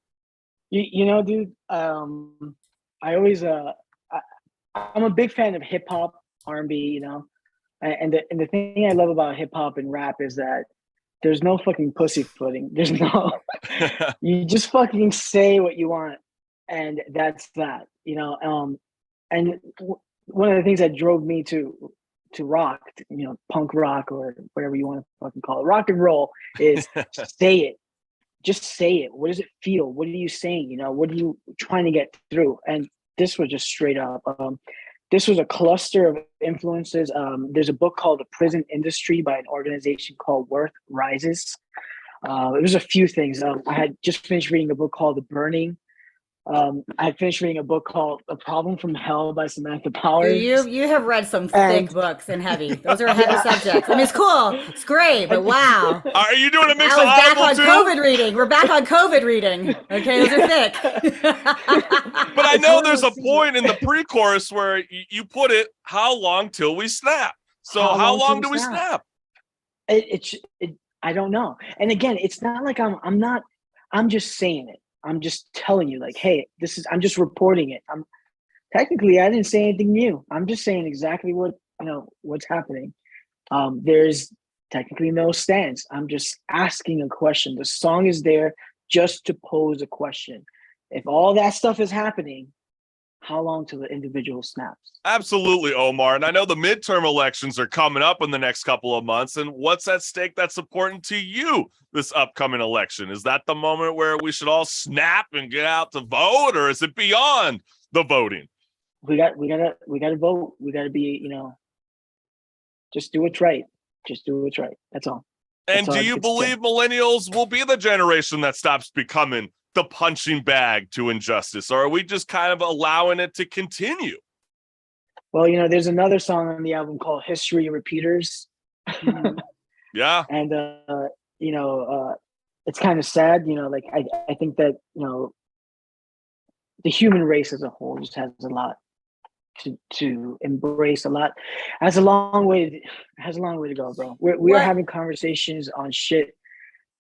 You know, dude, I always, I'm a big fan of hip hop, R&B, you know, and the thing I love about hip hop and rap is that there's no fucking pussyfooting. There's no, you just fucking say what you want. And that's that, you know. And one of the things that drove me to rock, you know, punk rock or whatever you want to fucking call it, rock and roll, is say it. Just say it. What does it feel? What are you saying? You know, what are you trying to get through? And this was just straight up. This was a cluster of influences. There's a book called The Prison Industry by an organization called Worth Rises. It was a few things. I had just finished reading a book called The Burning. I finished reading a book called A Problem from Hell by Samantha Powers. You have read some thick books and heavy. Those are heavy subjects. I mean, it's cool. It's great, but wow. Are you doing a mix of back on too? COVID reading. We're back on COVID reading. Okay, those are thick. But I know there's a point in the pre-chorus where you put it, how long till we snap? So how long do we snap? I don't know. And again, it's not like I'm just saying it. I'm just telling you, like, hey, I'm just reporting it. Technically, I didn't say anything new. I'm just saying exactly what's happening. There's technically no stance. I'm just asking a question. The song is there just to pose a question. If all that stuff is happening, how long till the individual snaps? Absolutely, Omar. And I know the midterm elections are coming up in the next couple of months. And what's at stake that's important to you this upcoming election? Is that the moment where we should all snap and get out to vote, or is it beyond the voting? We gotta vote. We gotta be, just do what's right. Just do what's right. That's all. And do you believe millennials will be the generation that stops becoming the punching bag to injustice, or are we just kind of allowing it to continue? Well, there's another song on the album called History Repeaters. Yeah. And, it's kind of sad, I think that, the human race as a whole just has a lot to embrace, has a long way to go, bro. We are having conversations on shit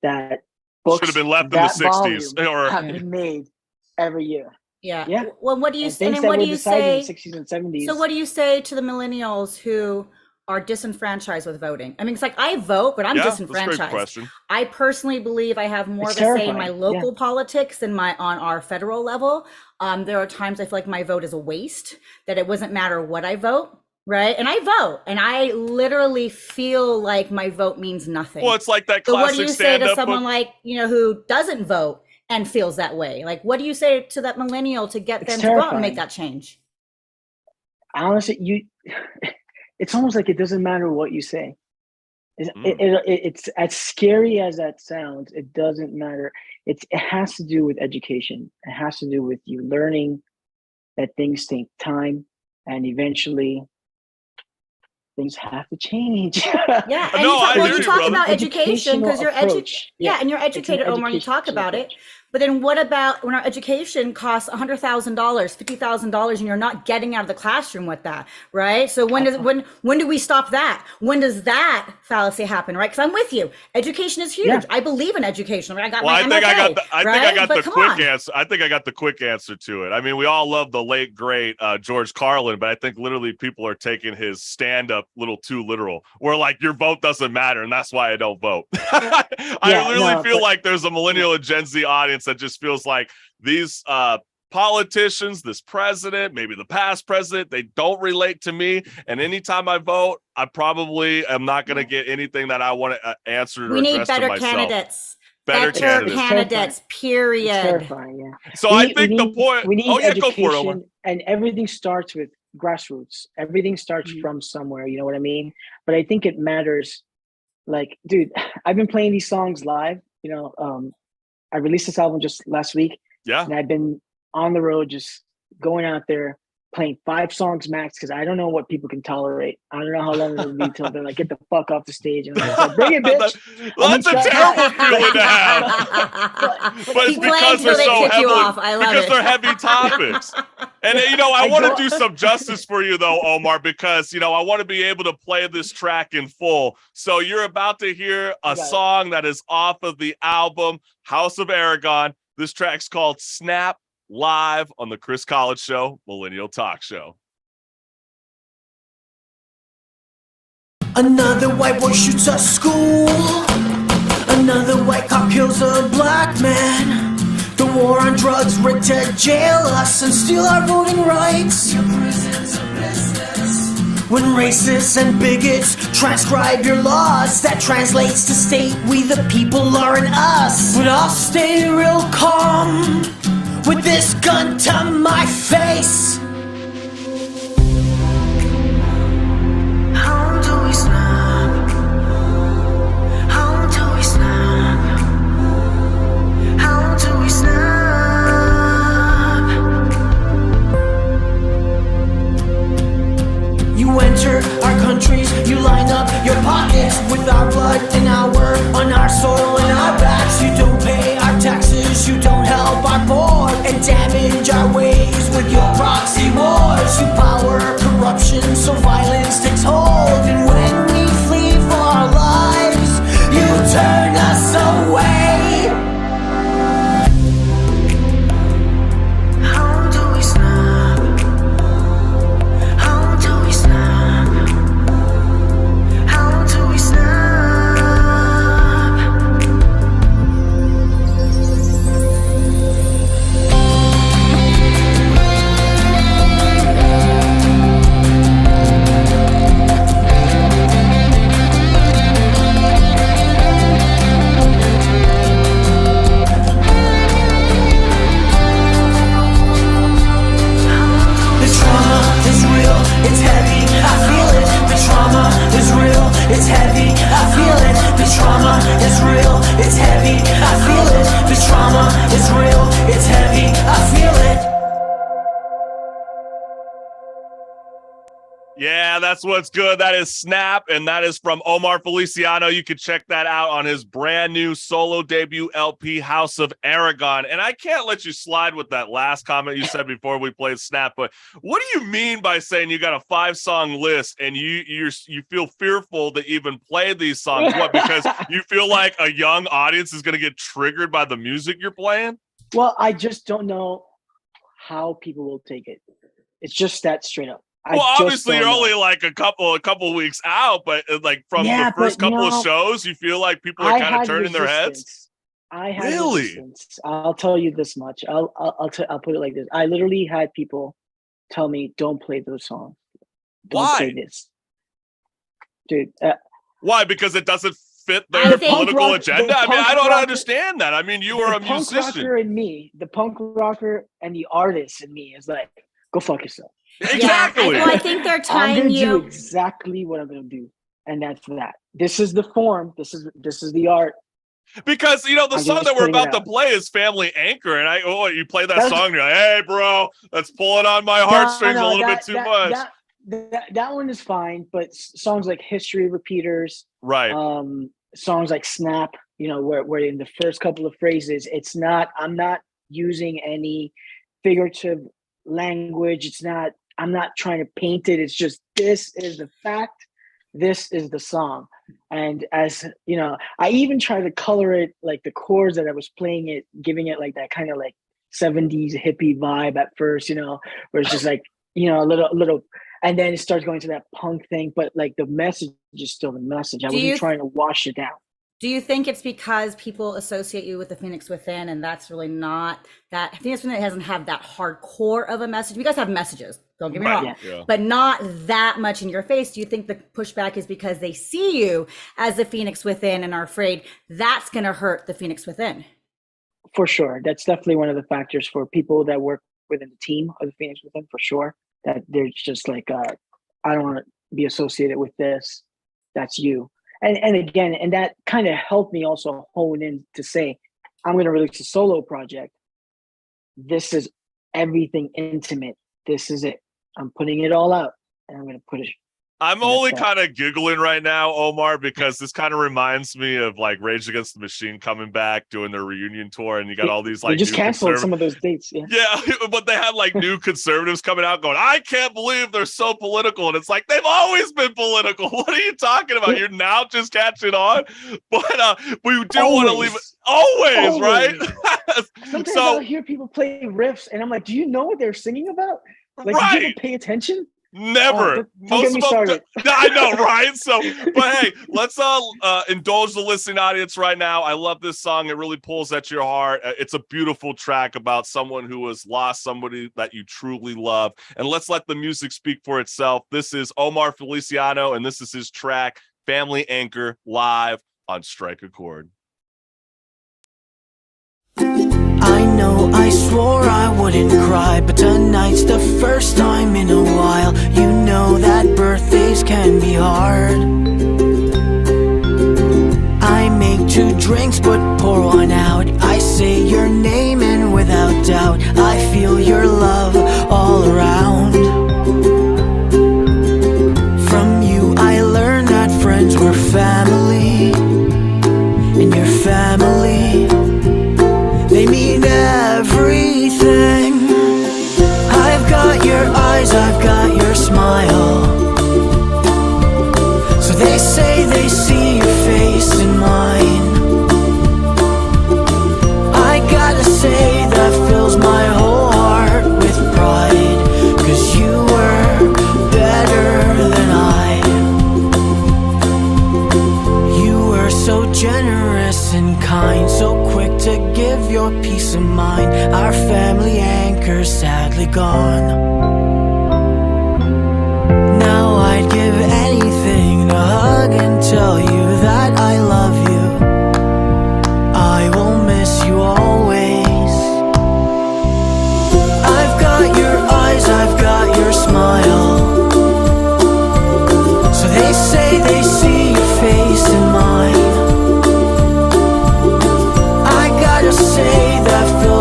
that books should have been left in the 60s or have been made every year. Yeah. Well, what do you say? What do you say? In the 60s and 70s. So what do you say to the millennials who are disenfranchised with voting? I mean, it's like I vote, but I'm disenfranchised. That's a great question. I personally believe I have more of a say in my local politics than on our federal level. There are times I feel like my vote is a waste, that it doesn't matter what I vote. Right. And I vote, and I literally feel like my vote means nothing. Well, it's like that classic. So what do you say to someone like, who doesn't vote and feels that way? Like, what do you say to that millennial to get them to go out and make that change? Honestly, it's almost like it doesn't matter what you say. It's as scary as that sounds. It doesn't matter. It has to do with education. It has to do with you learning that things take time, and eventually things have to change. Yeah, and you talk about education because you're and you're educated, Omar, and you talk about it. But then what about when our education costs $100,000, $50,000, and you're not getting out of the classroom with that, right? So when do we stop that? When does that fallacy happen, right? Because I'm with you. Education is huge. Yeah. I believe in education. I got my MFA, I think I got the quick answer. I think I got the quick answer to it. I mean, we all love the late great George Carlin, but I think literally people are taking his stand-up a little too literal. Where like your vote doesn't matter, and that's why I don't vote. I literally feel like there's a millennial and Gen Z audience that just feels like these politicians, this president, maybe the past president, they don't relate to me. And anytime I vote, I probably am not going to get anything that I want to answer. We need better candidates. Better candidates, period. It's terrifying, yeah. So I think the point. We need education, go for it, Omar. And everything starts with grassroots. Everything starts from somewhere. You know what I mean? But I think it matters. Like, dude, I've been playing these songs live. I released this album just last week. Yeah. And I've been on the road, just going out there, playing 5 songs max, because I don't know what people can tolerate. I don't know how long it'll be till they're like, get the fuck off the stage. And I'm like, bring it, bitch. That's a terrible feeling to have. But it's because they're so heavy. Because they're heavy topics. And, I want to do some justice for you, though, Omar, because, I want to be able to play this track in full. So you're about to hear a song that is off of the album House of Aragon. This track's called Snap, live on the Chris College Show, Millennial Talk Show. Another white boy shoots a school. Another white cop kills a black man. The war on drugs rigged to jail us and steal our voting rights. Your prison's a business. When racists and bigots transcribe your laws, that translates to state we the people are in us. But I'll stay real calm with this gun to my face. How do we snap? How do we snap? How do we snap? You enter our countries, you line up your pockets with our blood and our work on our soil and our backs. You don't pay our taxes, you don't help our poor, and damage our ways with your proxy is real, it's heavy, I feel it. Yeah, that's what's good. That is Snap, and that is from Omar Feliciano. You can check that out on his brand new solo debut LP, House of Aragon. And I can't let you slide with that last comment you said before we played Snap, but what do you mean by saying you got a 5-song list and you feel fearful to even play these songs? What, because you feel like a young audience is going to get triggered by the music you're playing? Well, I just don't know how people will take it. It's just that straight up. Well, obviously you're only like a couple weeks out, but like from the first couple of shows, you feel like people are kind of turning their heads. I had resistance. I'll tell you this much. I'll put it like this. I literally had people tell me, "Don't play those songs. Don't play this, dude." Why? Because it doesn't fit their political agenda. I mean, I don't understand that. I mean, you are a musician. The punk rocker and the artist in me is like, go fuck yourself. Exactly. Yeah, I think they're tying you do exactly what I'm gonna do, and that's that. This is the form. This is the art. Because the song that we're about to play is Family Anchor, and you play that song, and you're like, hey, bro, that's pulling on my heartstrings a little bit too much. That one is fine, but songs like History Repeaters, right? Songs like Snap, where in the first couple of phrases, I'm not using any figurative language. I'm not trying to paint it. It's just, this is the fact. This is the song. And as I even tried to color it, like the chords that I was playing it, giving it like that kind of like 70s hippie vibe at first, where it's just like, a little, and then it starts going to that punk thing. But like the message is still the message. I wasn't trying to wash it down. Do you think it's because people associate you with the Phoenix Within, and that's really not that? Phoenix Within doesn't have that hardcore of a message. You guys have messages, don't get me wrong, but not that much in your face. Do you think the pushback is because they see you as the Phoenix Within and are afraid that's going to hurt the Phoenix Within? For sure. That's definitely one of the factors for people that work within the team of the Phoenix Within, for sure. That they're just like, I don't want to be associated with this. That's you. And again, and that kind of helped me also hone in to say, I'm going to release a solo project. This is everything intimate. This is it. I'm putting it all out, and I'm going to put it. I'm only kind of giggling right now, Omar, because this kind of reminds me of like Rage Against the Machine coming back, doing their reunion tour, and you got all these like they just canceled some of those dates. Yeah, but they had like new conservatives coming out going, I can't believe they're so political, and it's like, they've always been political. What are you talking about? You're now just catching on. But we do want to leave it always. Right? Sometimes I'll hear people play riffs, and I'm like, do you know what they're singing about? Like, did you even pay attention? Never. Don't get me started. I know, right? So, but hey, let's indulge the listening audience right now. I love this song. It really pulls at your heart. It's a beautiful track about someone who has lost somebody that you truly love. And let's let the music speak for itself. This is Omar Feliciano, and this is his track, Family Anchor, live on Strike a Chord. I know I swore I wouldn't cry, but tonight's the first time in a while. You know that birthdays can be hard. I make 2 drinks but pour one out. I say your name and without doubt I feel your love all around. From you I learned that friends were family, and your family, they mean everything. I've got your eyes, I've got your smile. So they say they see your face in mine. I gotta say that fills my whole heart with pride, 'cause you were better than I. You were so generous and kind, so quick to give your peace of mind. Our family anchor's sadly gone. Now I'd give anything to hug and tell you that I love you. I will miss you always. I've got your eyes, I've got your smile. So they say they see your face in mine. I gotta say that feels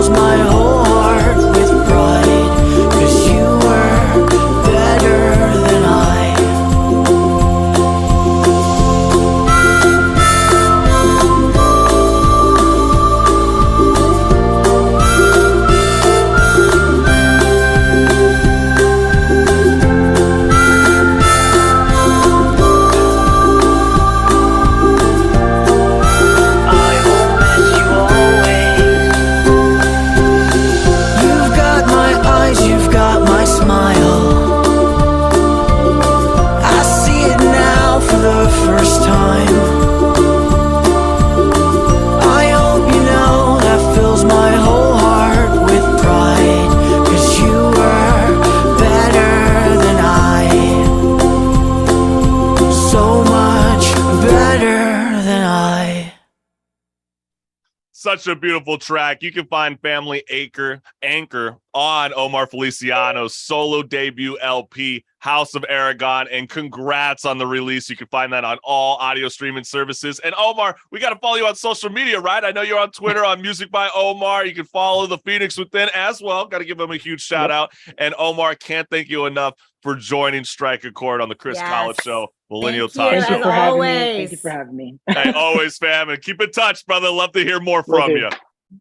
such a beautiful track. You can find Family Anchor on Omar Feliciano's solo debut LP, House of Aragon, and congrats on the release. You can find that on all audio streaming services. And Omar, we got to follow you on social media, right? I know you're on Twitter on Music by Omar. You can follow the Phoenix Within as well. Got to give them a huge shout out. And Omar, can't thank you enough for joining Strike a Chord on the Chris College Show, Millennial Time. Thank you for having me. Thank you for having me. Hey, always, fam. And keep in touch, brother. Love to hear more from you.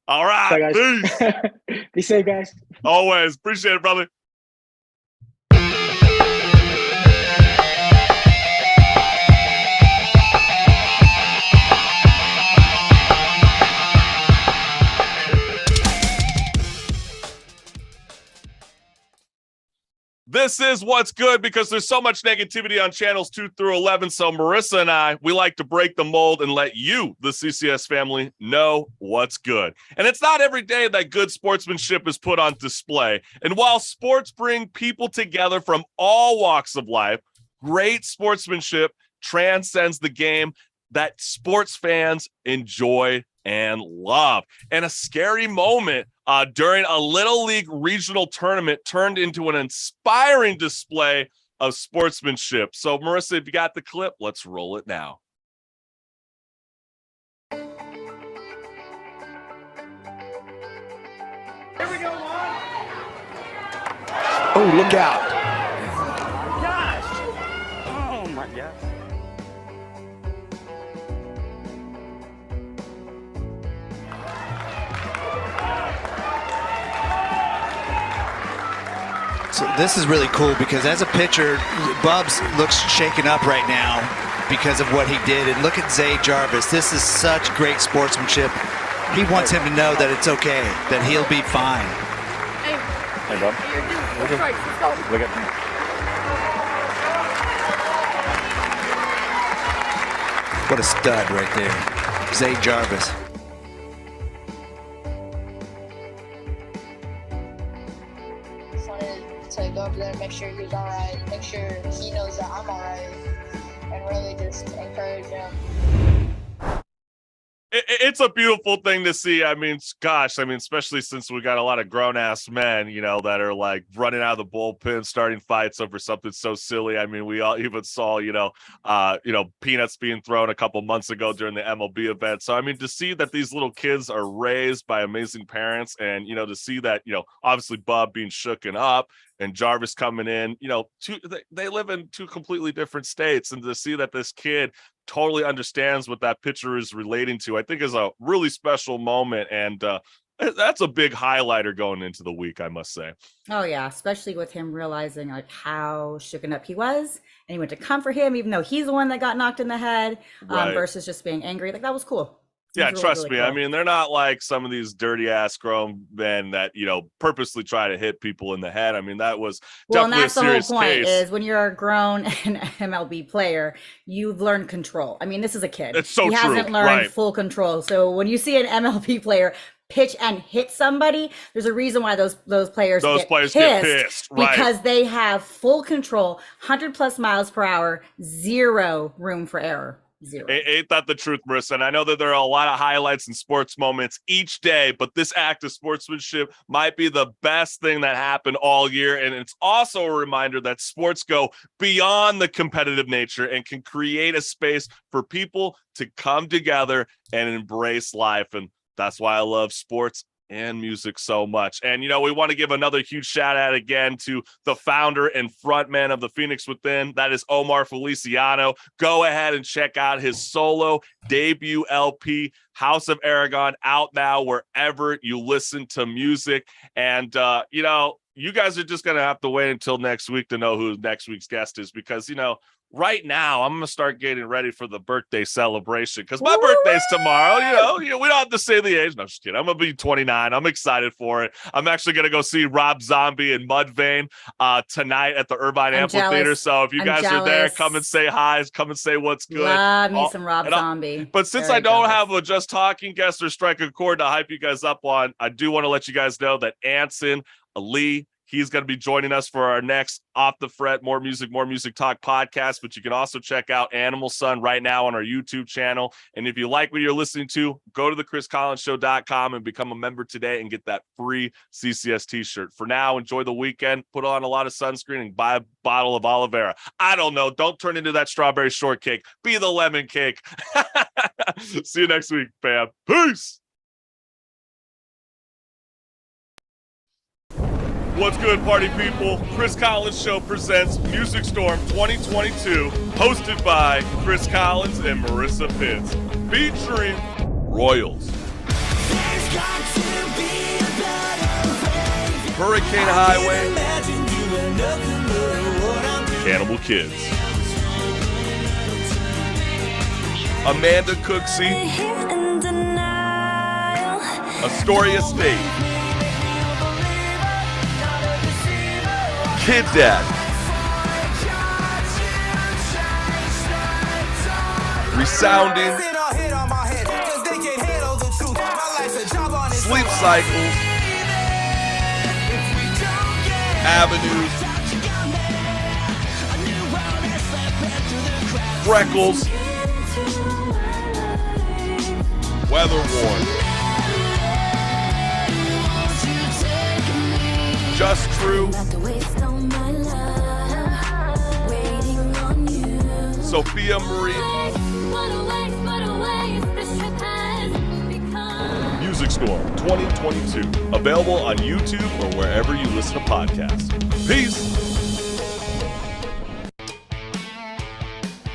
All right. Bye, guys. Peace. Be safe, guys. Always. Appreciate it, brother. This is What's Good, because there's so much negativity on channels 2 through 11. So Marissa and I, we like to break the mold and let you, the CCS family, know what's good. And it's not every day that good sportsmanship is put on display. And while sports bring people together from all walks of life, great sportsmanship transcends the game that sports fans enjoy and love. And a scary moment during a Little League regional tournament turned into an inspiring display of sportsmanship. So, Marissa, if you got the clip, let's roll it now. Here we go, Juan. Oh, look out. Gosh. Oh, my God. So this is really cool because as a pitcher, Bubs looks shaken up right now because of what he did. And look at Zay Jarvis. This is such great sportsmanship. He wants him to know that it's okay, that he'll be fine. Hey, Bub. Look at, look at me. What a stud right there. Zay Jarvis. To go over there and make sure he's all right, make sure he knows that I'm all right, and really just encourage him. It's a beautiful thing to see. I mean, gosh, especially since we got a lot of grown-ass men, that are like running out of the bullpen, starting fights over something so silly. I mean, we all even saw, peanuts being thrown a couple months ago during the MLB event. So, I mean, to see that these little kids are raised by amazing parents and, to see that, obviously Bub being shooken up and Jarvis coming in, they live in two completely different states. And to see that this kid totally understands what that pitcher is relating to, I think is a really special moment. And that's a big highlighter going into the week, I must say. Oh, yeah, especially with him realizing like how shooken up he was. And he went to comfort him, even though he's the one that got knocked in the head versus just being angry. Like, that was cool. Yeah, really, trust really me. cool. I mean, they're not like some of these dirty ass grown men that, purposely try to hit people in the head. I mean, that was definitely a serious case. And that's the whole point is when you're a grown MLB player, you've learned control. I mean, this is a kid. It's so he true. hasn't learned Right. full control. So when you see an MLB player pitch and hit somebody, there's a reason why those players get pissed right? Because they have full control, 100+ miles per hour, zero room for error. Zero. Ain't that the truth, Marissa? And I know that there are a lot of highlights and sports moments each day, but this act of sportsmanship might be the best thing that happened all year. And it's also a reminder that sports go beyond the competitive nature and can create a space for people to come together and embrace life. And that's why I love sports and music so much. And, we want to give another huge shout out again to the founder and frontman of the Phoenix Within. That is Omar Feliciano. Go ahead and check out his solo debut LP, House of Aragon, out now wherever you listen to music. And, you guys are just going to have to wait until next week to know who next week's guest is, because, right now, I'm going to start getting ready for the birthday celebration because my birthday's tomorrow. We don't have to say the age. No, just kidding. I'm going to be 29. I'm excited for it. I'm actually going to go see Rob Zombie and Mudvayne tonight at the Irvine Amphitheater. Jealous. So if you guys are there, come and say hi. Come and say what's good. Love me some Rob Zombie. But since I don't have a Just Talking guest or Strike a Chord to hype you guys up on, I do want to let you guys know that Anson, Ali, He's going to be joining us for our next Off the Fret, More Music Talk podcast. But you can also check out Animal Sun right now on our YouTube channel. And if you like what you're listening to, go to thechriscollinsshow.com and become a member today and get that free CCS t-shirt. For now, enjoy the weekend, put on a lot of sunscreen, and buy a bottle of aloe vera. I don't know. Don't turn into that strawberry shortcake. Be the lemon cake. See you next week, fam. Peace. What's good, party people? Chris Collins Show presents Music Storm 2022, hosted by Chris Collins and Marissa Pitts, featuring Royals, Hurricane Highway, Cannibal Kids, Amanda Cooksey, Astoria State, Kid Dad, Resounding, Sleep Cycles, Avenues, Freckles, Weather Worn, Just True, Sophia Marie, Music Storm 2022, available on YouTube or wherever you listen to podcasts. Peace.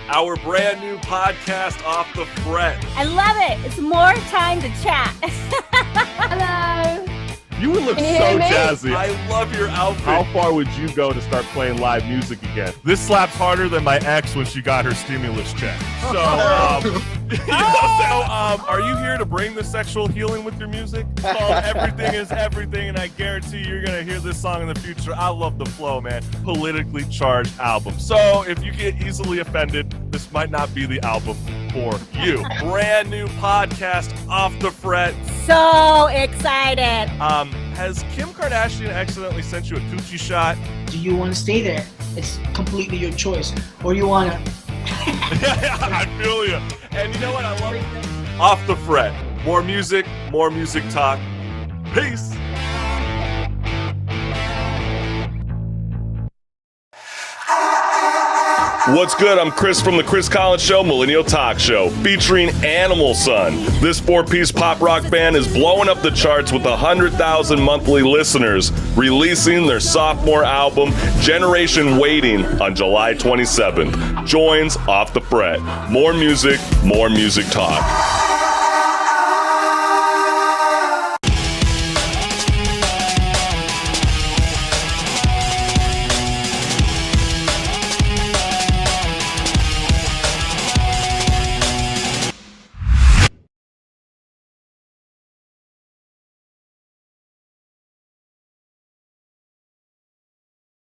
Our brand new podcast, Off the Fret. I love it. It's more time to chat. Hello. You would look so jazzy. I love your outfit. How far would you go to start playing live music again? This slaps harder than my ex when she got her stimulus check. So, are you here to bring the sexual healing with your music? Everything is everything, and I guarantee you're going to hear this song in the future. I love the flow, man. Politically charged album. So if you get easily offended, this might not be the album for you. Brand new podcast, Off the Fret. So excited. Has Kim Kardashian accidentally sent you a coochie shot? Do you want to stay there? It's completely your choice. Or you want to... I feel you. And you know what? I love it. Off the Fret. More music talk. Peace. What's good? I'm Chris from the Chris Collins Show, Millennial Talk Show, featuring Animal Sun. This 4-piece pop rock band is blowing up the charts with 100,000 monthly listeners, releasing their sophomore album, Generation Waiting, on July 27th. Joins Off the Fret. More music talk.